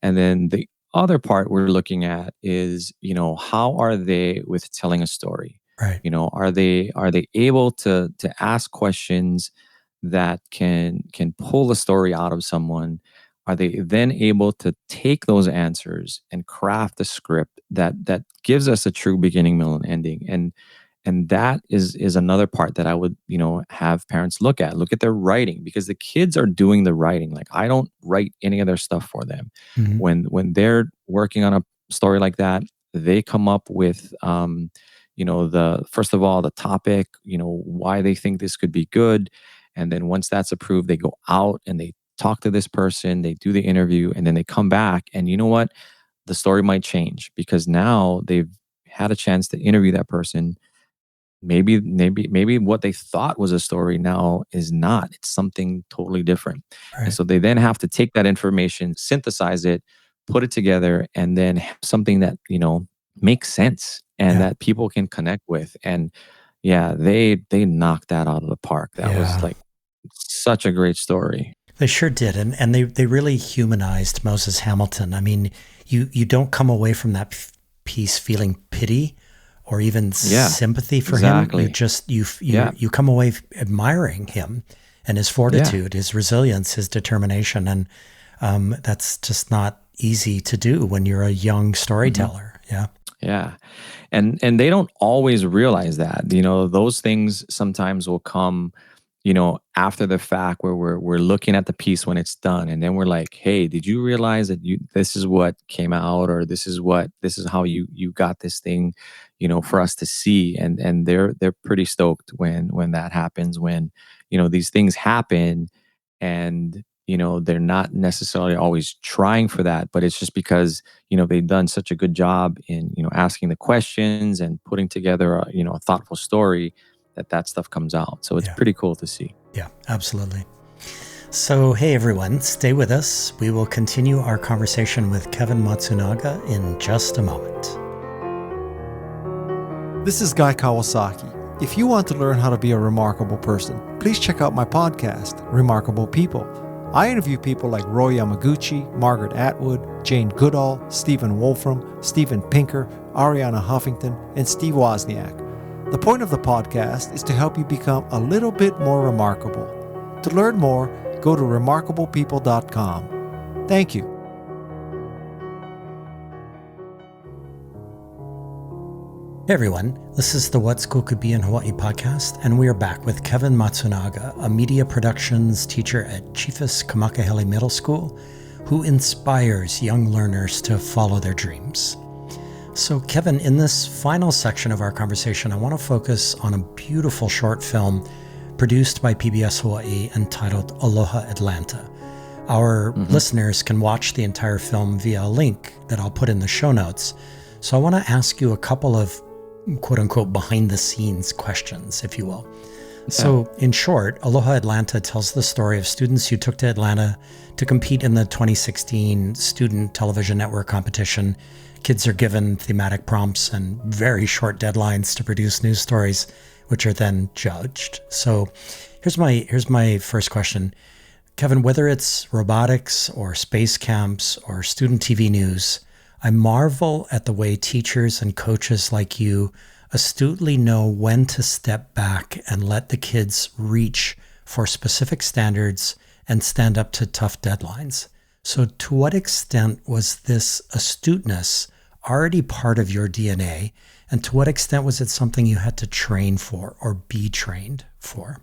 and then the other part we're looking at is, how are they with telling a story? Right. Are they able to ask questions that can pull the story out of someone? Are they then able to take those answers and craft a script that gives us a true beginning, middle, and ending? And that is another part that I would, have parents look at their writing, because the kids are doing the writing. Like, I don't write any of their stuff for them. When they're working on a story like that, they come up with, first of all, the topic, why they think this could be good. And then once that's approved, they go out and they talk to this person, they do the interview, and then they come back. And you know what? The story might change, because now they've had a chance to interview that person. Maybe what they thought was a story now is not. It's something totally different. Right. And so they then have to take that information, synthesize it, put it together, and then have something that, makes sense and that people can connect with. And they knocked that out of the park. That was like such a great story. They sure did. And they really humanized Moses Hamilton. I mean, you don't come away from that piece feeling pity or even sympathy for him. You just you come away admiring him and his fortitude, his resilience, his determination, and that's just not easy to do when you're a young storyteller. Yeah, and they don't always realize that. Those things sometimes will come after the fact, where we're looking at the piece when it's done, and then we're like, hey, did you realize that this is what came out, or this is how you got this thing, for us to see. And they're pretty stoked when that happens, when these things happen, and they're not necessarily always trying for that, but it's just because they've done such a good job in asking the questions and putting together a thoughtful story, that stuff comes out. So it's pretty cool to see. Yeah, absolutely. So, hey everyone, stay with us. We will continue our conversation with Kevin Matsunaga in just a moment. This is Guy Kawasaki. If you want to learn how to be a remarkable person, please check out my podcast, Remarkable People. I interview people like Roy Yamaguchi, Margaret Atwood, Jane Goodall, Stephen Wolfram, Steven Pinker, Ariana Huffington, and Steve Wozniak. The point of the podcast is to help you become a little bit more remarkable. To learn more, go to remarkablepeople.com. Thank you. Hey everyone, this is the What School Could Be in Hawaii podcast, and we are back with Kevin Matsunaga, a media productions teacher at Chiefus Kamakahele Middle School, who inspires young learners to follow their dreams. So Kevin, in this final section of our conversation, I want to focus on a beautiful short film produced by PBS Hawaii entitled Aloha Atlanta. Our listeners can watch the entire film via a link that I'll put in the show notes. So I want to ask you a couple of quote-unquote behind-the-scenes questions, if you will. Okay. So, in short, Aloha Atlanta tells the story of students who took to Atlanta to compete in the 2016 Student Television Network competition. Kids are given thematic prompts and very short deadlines to produce news stories, which are then judged. So, here's my first question. Kevin, whether it's robotics or space camps or student TV news, I marvel at the way teachers and coaches like you astutely know when to step back and let the kids reach for specific standards and stand up to tough deadlines. So to what extent was this astuteness already part of your DNA? And to what extent was it something you had to train for or be trained for?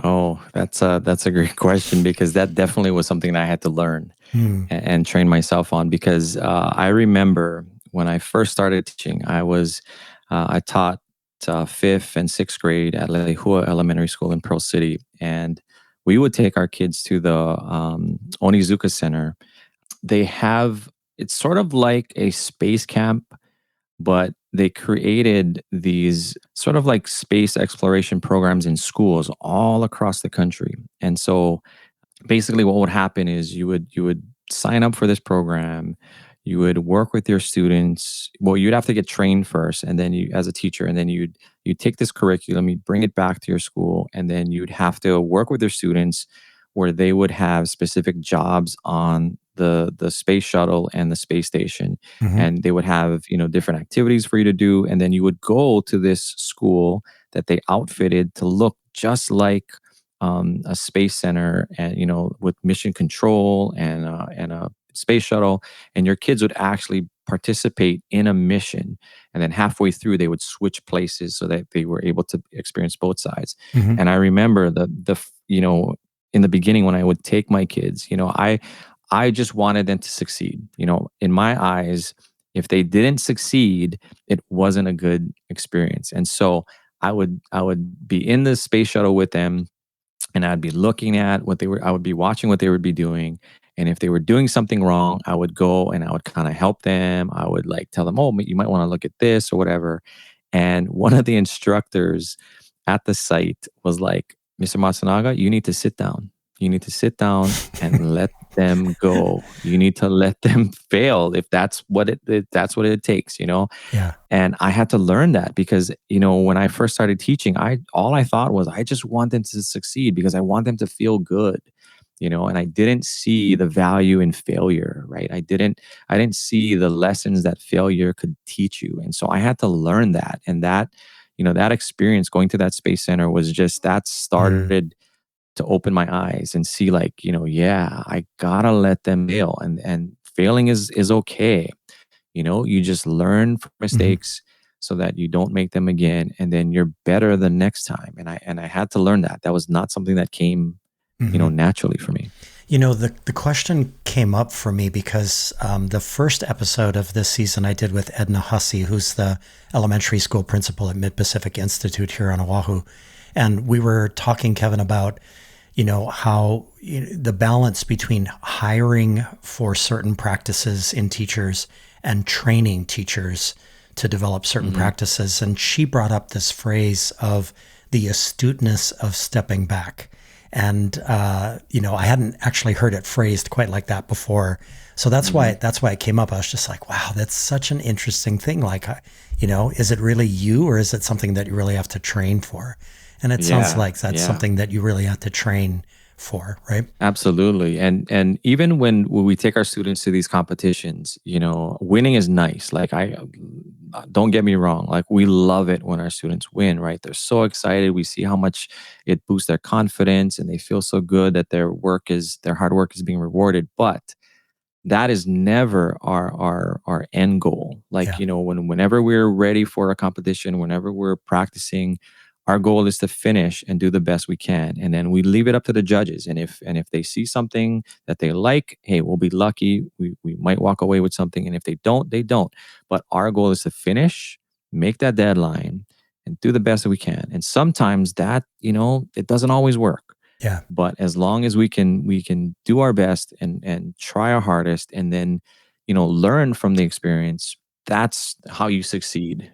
Oh, that's a great question, because that definitely was something that I had to learn and train myself on. Because I remember when I first started teaching, I taught 5th and 6th grade at Lehua Elementary School in Pearl City, and we would take our kids to the Onizuka Center. It's sort of like a space camp, but they created these sort of like space exploration programs in schools all across the country. And so basically what would happen is you would sign up for this program, you would work with your students. Well, you'd have to get trained first, and then you, as a teacher, and then you'd take this curriculum, you'd bring it back to your school, and then you'd have to work with your students where they would have specific jobs on the space shuttle and the space station. And they would have, different activities for you to do. And then you would go to this school that they outfitted to look just like a space center, and, with mission control and a space shuttle. And your kids would actually participate in a mission. And then halfway through, they would switch places so that they were able to experience both sides. And I remember in the beginning, when I would take my kids, I just wanted them to succeed. In my eyes, if they didn't succeed, it wasn't a good experience. And so I would be in the space shuttle with them, and I'd be looking at I would be watching what they would be doing. And if they were doing something wrong, I would go and I would kind of help them. I would tell them, oh, you might want to look at this or whatever. And one of the instructors at the site was like, Mr. Matsunaga, you need to sit down. You need to sit down and let them go. You need to let them fail if that's what it takes, Yeah. And I had to learn that, because, when I first started teaching, all I thought was, I just want them to succeed because I want them to feel good, and I didn't see the value in failure, right? I didn't see the lessons that failure could teach you. And so I had to learn that. And that, that experience going to that space center was just, that started to open my eyes and see I gotta let them fail, and failing is okay. You just learn from mistakes. so that you don't make them again, and then you're better the next time. And I had to learn that. That was not something that came, naturally for me. The question came up for me because the first episode of this season I did with Edna Hussey, who's the elementary school principal at Mid-Pacific Institute here on Oahu. And we were talking, Kevin, about, how the balance between hiring for certain practices in teachers and training teachers to develop certain practices. And she brought up this phrase of the astuteness of stepping back. And, I hadn't actually heard it phrased quite like that before. So that's why it came up. I was just like, wow, that's such an interesting thing. Like, is it really you, or is it something that you really have to train for? And it sounds like that's something that you really have to train for, right? Absolutely. And even when we take our students to these competitions, winning is nice. Like, I don't get me wrong, like, we love it when our students win, right? They're so excited. We see how much it boosts their confidence, and they feel so good that their hard work is being rewarded. But that is never our end goal. Like, whenever we're ready for a competition, whenever we're practicing, our goal is to finish and do the best we can. And then we leave it up to the judges. And if they see something that they like, hey, we'll be lucky. We might walk away with something. And if they don't, they don't. But our goal is to finish, make that deadline, and do the best that we can. And sometimes that, it doesn't always work. Yeah. But as long as we can do our best and try our hardest, and then, learn from the experience, that's how you succeed,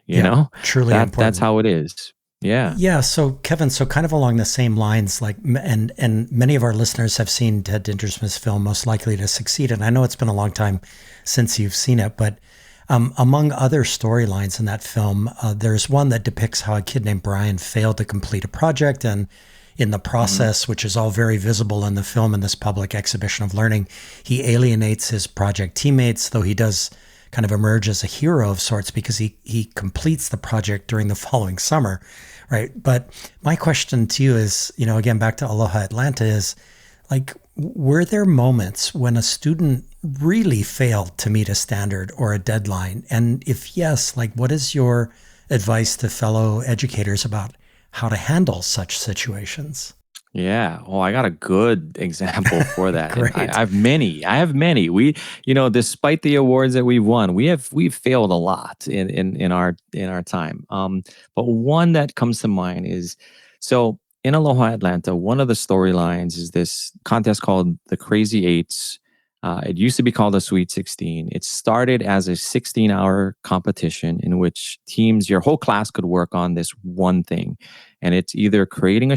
Truly important. That's how it is. Yeah. Yeah. So Kevin, kind of along the same lines, like, and many of our listeners have seen Ted Dintersmith's film, Most Likely to Succeed. And I know it's been a long time since you've seen it, but among other storylines in that film, there's one that depicts how a kid named Brian failed to complete a project, and in the process, which is all very visible in the film, in this public exhibition of learning, he alienates his project teammates, though he does kind of emerge as a hero of sorts because he completes the project during the following summer, right? But my question to you is, again, back to Aloha Atlanta, is like, were there moments when a student really failed to meet a standard or a deadline? And if yes, like, what is your advice to fellow educators about how to handle such situations? Yeah. Oh, I got a good example for that. Great. I have many. We, despite the awards that we've won, we've failed a lot in our time. But one that comes to mind is, so in Aloha Atlanta, one of the storylines is this contest called the Crazy Eights. It used to be called the Sweet 16. It started as a 16-hour competition in which your whole class could work on this one thing. And it's either creating a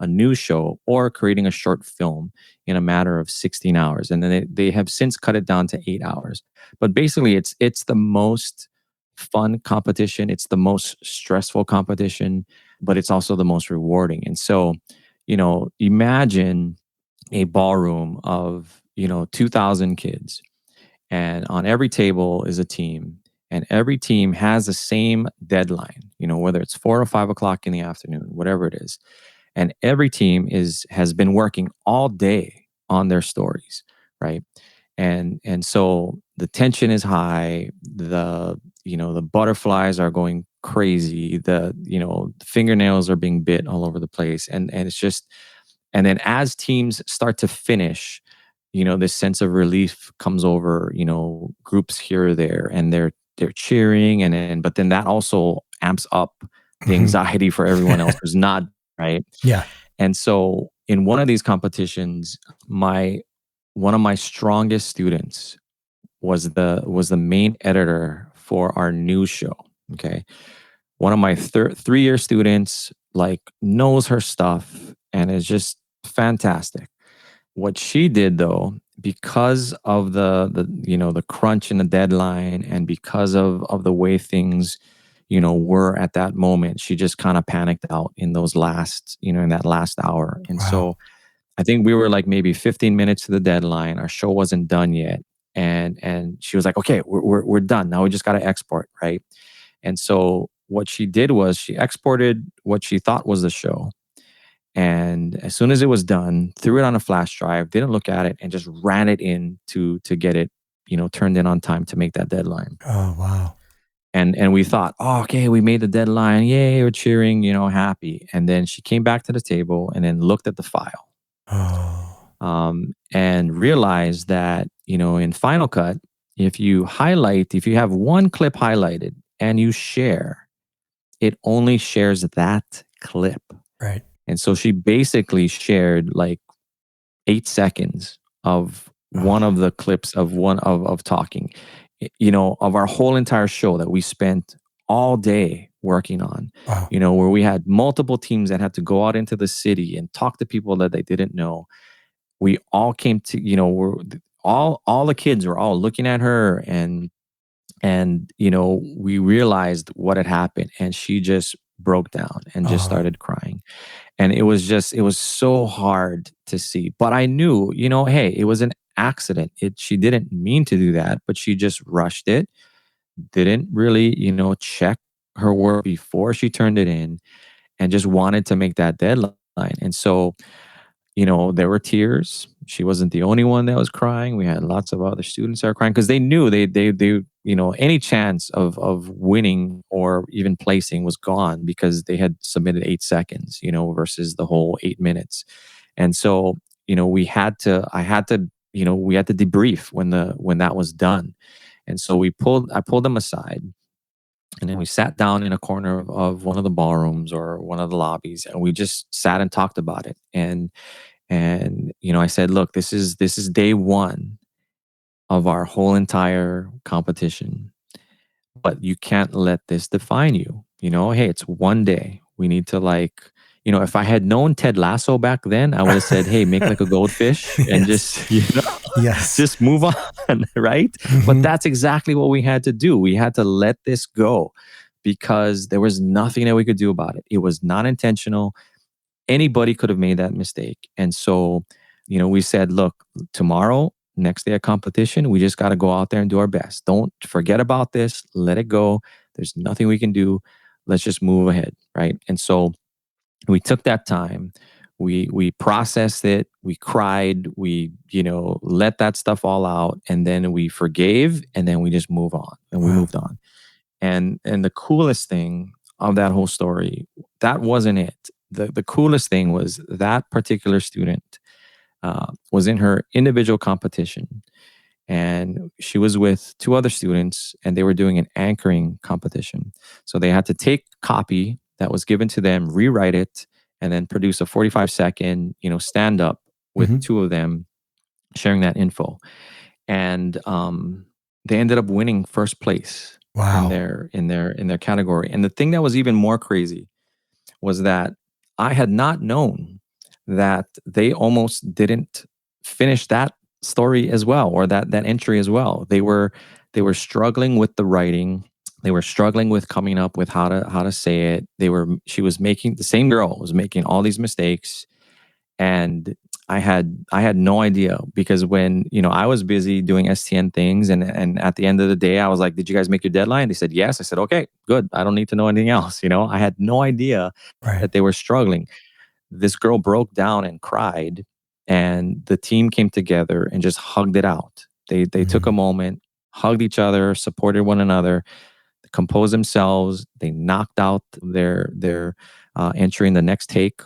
new show, or creating a short film in a matter of 16 hours. And then they have since cut it down to 8 hours. But basically, it's the most fun competition. It's the most stressful competition, but it's also the most rewarding. And so, imagine a ballroom of 2,000 kids, and on every table is a team, and every team has the same deadline, whether it's 4 or 5 o'clock in the afternoon, whatever it is. And every team has been working all day on their stories, right? And so the tension is high, the butterflies are going crazy, the fingernails are being bit all over the place, and it's just, and then as teams start to finish, this sense of relief comes over, groups here or there, and they're cheering, but then that also amps up the anxiety for everyone else who's not, right? Yeah. And so in one of these competitions, one of my strongest students was the main editor for our news show. Okay. One of my 3-year students, like, knows her stuff and is just fantastic. What she did, though, because of the crunch and the deadline, and because of the way things were at that moment, she just kind of panicked out in that last hour. And so I think we were like maybe 15 minutes to the deadline. Our show wasn't done yet, and she was like, "Okay, we're done now. We just got to export, right?" And so what she did was she exported what she thought was the show. And as soon as it was done, threw it on a flash drive, didn't look at it, and just ran it in to get it, turned in on time to make that deadline. Oh, wow. And we thought, oh, okay, we made the deadline. Yay, we're cheering, happy. And then she came back to the table and then looked at the file. And realized that, in Final Cut, if you have one clip highlighted and you share, it only shares that clip. Right. And so she basically shared like 8 seconds of one of the clips of talking, of our whole entire show that we spent all day working on, where we had multiple teams that had to go out into the city and talk to people that they didn't know. We all came to, all the kids were all looking at her, and we realized what had happened, and she just broke down and just started crying. And it was so hard to see. But I knew, hey, it was an accident. She didn't mean to do that, but she just rushed it, didn't really, check her work before she turned it in, and just wanted to make that deadline. And so, there were tears. She wasn't the only one that was crying. We had lots of other students that were crying because they knew they any chance of winning or even placing was gone because they had submitted 8 seconds, versus the whole 8 minutes. And so, we had to debrief when that was done. And so I pulled them aside, and then we sat down in a corner of one of the ballrooms or one of the lobbies, and we just sat and talked about it. And I said, look, this is day one of our whole entire competition, but you can't let this define you. Hey, it's one day. We need to if I had known Ted Lasso back then, I would have said, hey, make like a goldfish and just, just move on, right? But that's exactly what we had to do. We had to let this go because there was nothing that we could do about it. It was not intentional. Anybody could have made that mistake. And so, we said, look, tomorrow, next day of competition, we just got to go out there and do our best. Don't forget about this. Let it go. There's nothing we can do. Let's just move ahead, right? And so we took that time. We processed it. We cried. We, let that stuff all out. And then we forgave. And then we just move on. And we moved on. And the coolest thing of that whole story, that wasn't it. The coolest thing was that particular student was in her individual competition, and she was with 2 other students, and they were doing an anchoring competition. So they had to take copy that was given to them, rewrite it, and then produce a 45-second, stand up with 2 of them sharing that info. And they ended up winning first place in their category. And the thing that was even more crazy was that I had not known that they almost didn't finish that story as well, or that entry as well. They were struggling with the writing. They were struggling with coming up with how to say it. The same girl was making all these mistakes, and I had no idea, because when I was busy doing STN things, and at the end of the day I was like, did you guys make your deadline? They said yes. I said, okay, good. I don't need to know anything else. I had no idea that they were struggling. This girl broke down and cried, and the team came together and just hugged it out. They took a moment, hugged each other, supported one another, composed themselves. They knocked out their entry in the next take,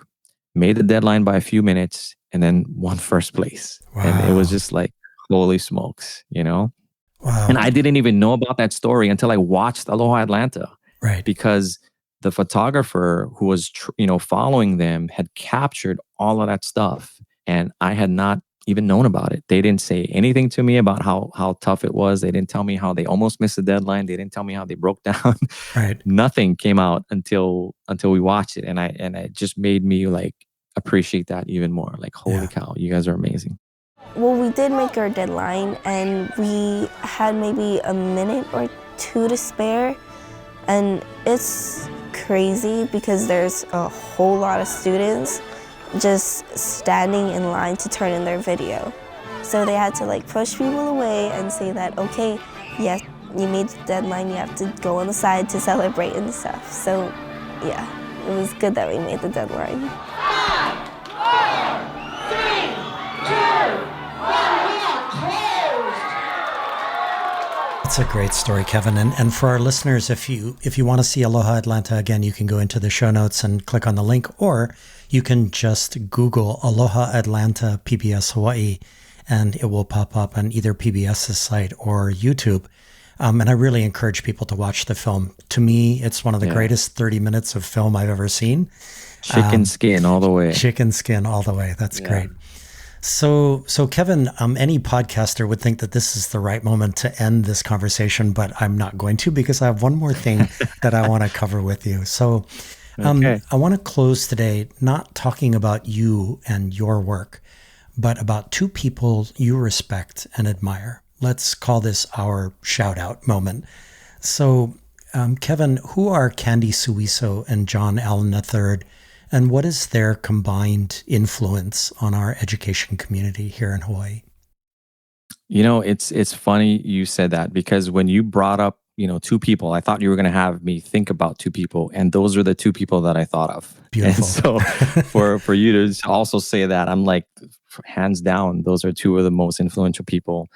made the deadline by a few minutes, and then won first place. And it was just like, holy smokes, Wow. And I didn't even know about that story until I watched Aloha Atlanta. Right. Because the photographer who was, following them had captured all of that stuff. And I had not even known about it. They didn't say anything to me about how tough it was. They didn't tell me how they almost missed the deadline. They didn't tell me how they broke down. Right. Nothing came out until we watched it. And it just made me appreciate that even more. Holy cow, you guys are amazing. Well, we did make our deadline, and we had maybe a minute or 2 to spare. And it's crazy because there's a whole lot of students just standing in line to turn in their video. So they had to push people away and say that, okay, yes, you made the deadline, you have to go on the side to celebrate and stuff. So yeah, it was good that we made the deadline. 5, 4, 3, 2, 1, we are closed. That's a great story, Kevin. And for our listeners, if you want to see Aloha Atlanta again, you can go into the show notes and click on the link, or you can just Google Aloha Atlanta PBS Hawaii, and it will pop up on either PBS's site or YouTube. And I really encourage people to watch the film. To me, it's one of the greatest 30 minutes of film I've ever seen. Chicken skin all the way. Chicken skin all the way. That's great. So Kevin, any podcaster would think that this is the right moment to end this conversation, but I'm not going to, because I have one more thing that I want to cover with you. So I want to close today not talking about you and your work, but about two people you respect and admire. Let's call this our shout out moment. So Kevin, who are Candy Suiso and John Allen III? And what is their combined influence on our education community here in Hawaii? You know, it's funny you said that, because when you brought up, two people, I thought you were going to have me think about two people, and those are the two people that I thought of. Beautiful. And so for you to also say that, I'm like, hands down, those are two of the most influential people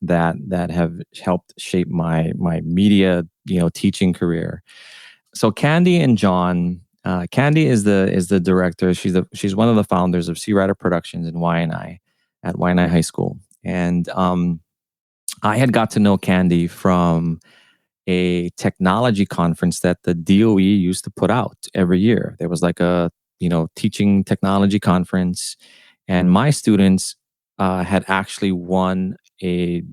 that have helped shape my media, teaching career. So Candy and John. Candy is the director. She's one of the founders of Sea Rider Productions in Waianae at Waianae High School. And I had got to know Candy from a technology conference that the DOE used to put out every year. There was like a teaching technology conference, and my students had actually won a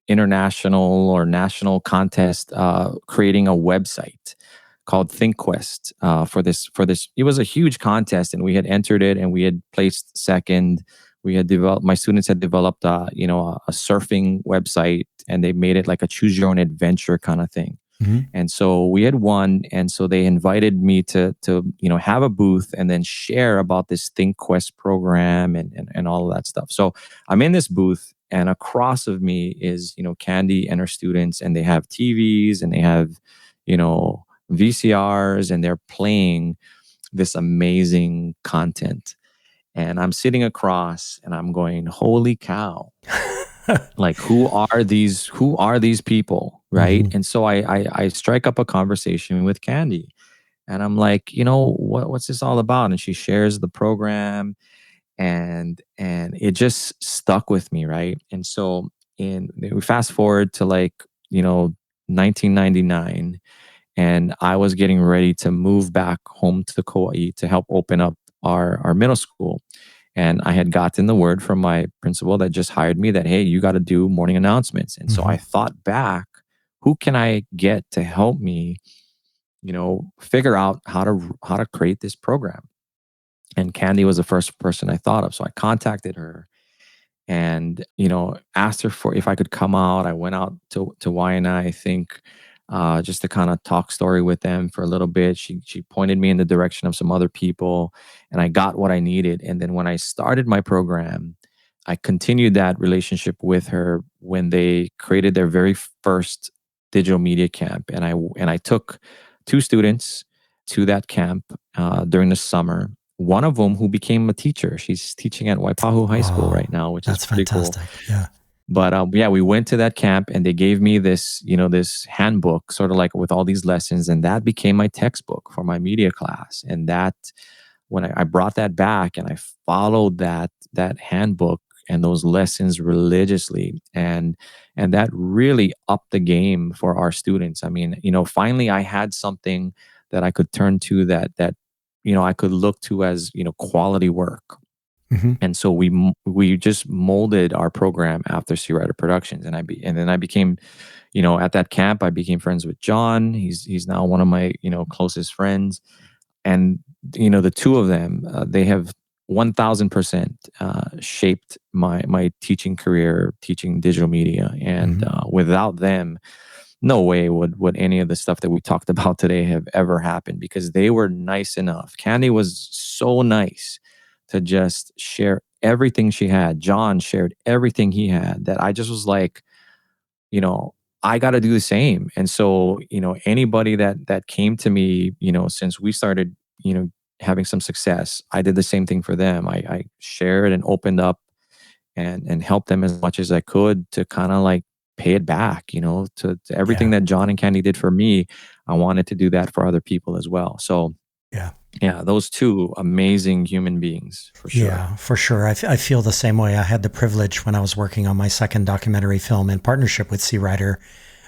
international or national contest creating a website called ThinkQuest for this. It was a huge contest, and we had entered it, and we had placed second. My students had developed a surfing website, and they made it like a choose your own adventure kind of thing. Mm-hmm. And so we had won, and so they invited me to have a booth and then share about this ThinkQuest program and all of that stuff. So I'm in this booth, and across of me is Candy and her students, and they have TVs, and they have VCRs, and they're playing this amazing content. And I'm sitting across, and I'm going, holy cow. Like, who are these people, right? Mm-hmm. And so I strike up a conversation with Candy, and I'm like, what's this all about? And she shares the program, and it just stuck with me, right? And so we fast forward to 1999, and I was getting ready to move back home to Kauai to help open up our middle school. And I had gotten the word from my principal that just hired me that, hey, you got to do morning announcements. And so I thought back, who can I get to help me, figure out how to create this program? And Candy was the first person I thought of. So I contacted her and, asked her if I could come out. I went out to Waianae, I think, just to kind of talk story with them for a little bit. She pointed me in the direction of some other people, and I got what I needed. And then when I started my program, I continued that relationship with her when they created their very first digital media camp. And I took two students to that camp during the summer. One of them who became a teacher. She's teaching at Waipahu High School right now, which is pretty fantastic. Cool. Yeah. But we went to that camp, and they gave me this, this handbook, sort of like with all these lessons, and that became my textbook for my media class. And that, when I brought that back, and I followed that handbook and those lessons religiously, and that really upped the game for our students. I mean, finally I had something that I could turn to that I could look to as quality work. Mm-hmm. And so we just molded our program after Sea Rider Productions, and then I became, at that camp I became friends with John. He's now one of my closest friends, and the two of them they have 1,000% shaped my teaching career, teaching digital media, and without them, no way would any of the stuff that we talked about today have ever happened, because they were nice enough. Candy was so nice to just share everything she had. John shared everything he had, that I just was like, I got to do the same. And so, anybody that came to me, since we started, having some success, I did the same thing for them. I shared and opened up and helped them as much as I could to kind of like pay it back, to everything that John and Candy did for me. I wanted to do that for other people as well. So yeah, those two amazing human beings, for sure. Yeah, for sure. I feel the same way. I had the privilege when I was working on my second documentary film in partnership with Sea Rider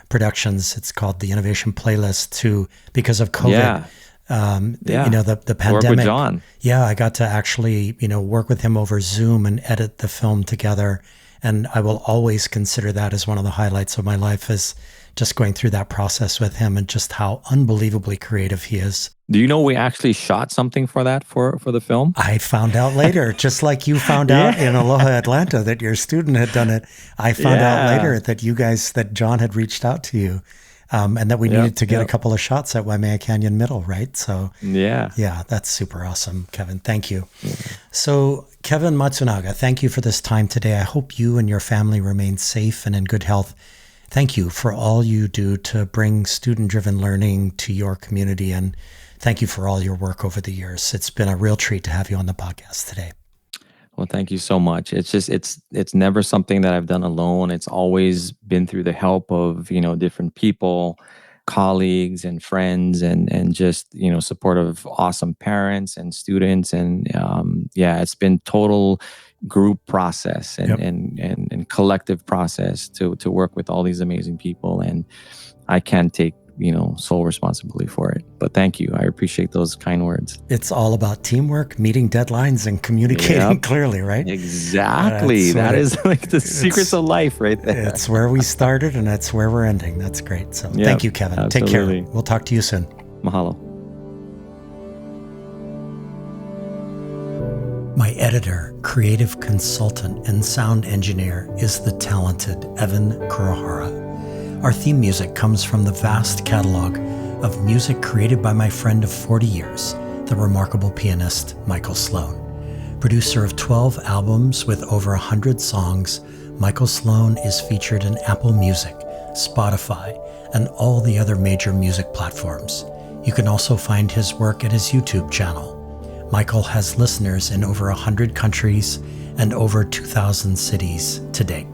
Productions. It's called The Innovation Playlist, because of COVID. The pandemic. Work with John. Yeah, I got to actually, work with him over Zoom and edit the film together. And I will always consider that as one of the highlights of my life, is just going through that process with him and just how unbelievably creative he is. Do you know we actually shot something for that, for the film? I found out later, just like you found out in Aloha, Atlanta, that your student had done it. I found out later that John had reached out to you, and that we needed to get a couple of shots at Waimea Canyon Middle, right? So yeah, that's super awesome, Kevin. Thank you. So Kevin Matsunaga, thank you for this time today. I hope you and your family remain safe and in good health. Thank you for all you do to bring student-driven learning to your community, and thank you for all your work over the years. It's been a real treat to have you on the podcast today. Well, thank you so much. It's never something that I've done alone. It's always been through the help of, different people, colleagues and friends, and just, support of awesome parents and students. And it's been total group process and collective process to work with all these amazing people. And I can't take sole responsibility for it. But thank you. I appreciate those kind words. It's all about teamwork, meeting deadlines, and communicating clearly, right? Exactly. That is like the secrets of life right there. It's where we started and it's where we're ending. That's great. So thank you, Kevin. Absolutely. Take care. We'll talk to you soon. Mahalo. My editor, creative consultant, and sound engineer is the talented Evan Kurohara. Our theme music comes from the vast catalog of music created by my friend of 40 years, the remarkable pianist Michael Sloan. Producer of 12 albums with over 100 songs, Michael Sloan is featured in Apple Music, Spotify, and all the other major music platforms. You can also find his work at his YouTube channel. Michael has listeners in over 100 countries and over 2,000 cities to date.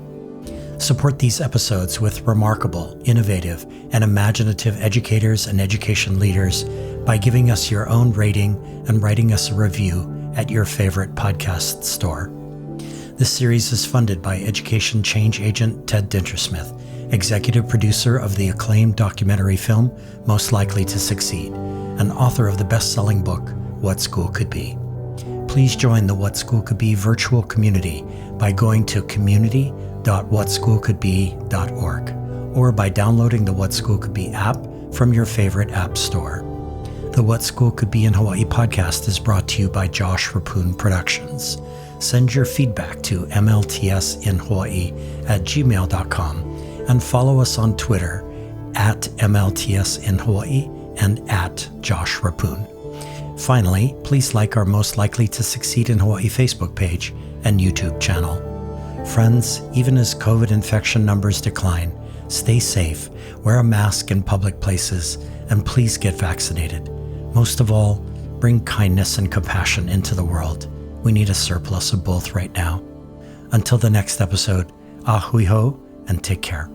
Support these episodes with remarkable, innovative, and imaginative educators and education leaders by giving us your own rating and writing us a review at your favorite podcast store. This series is funded by education change agent Ted Dintersmith, executive producer of the acclaimed documentary film Most Likely to Succeed, and author of the best-selling book What School Could Be. Please join the What School Could Be virtual community by going to community.whatschoolcouldbe.org or by downloading the What School Could Be app from your favorite app store. The What School Could Be in Hawaii podcast is brought to you by Josh Rappoon Productions. Send your feedback to mltsinhawaii@gmail.com and follow us on Twitter @mltsinhawaii and @Josh Rappoon. Finally, please like our Most Likely to Succeed in Hawaii Facebook page and YouTube channel. Friends, even as COVID infection numbers decline, stay safe, wear a mask in public places, and please get vaccinated. Most of all, bring kindness and compassion into the world. We need a surplus of both right now. Until the next episode, ahui ho and take care.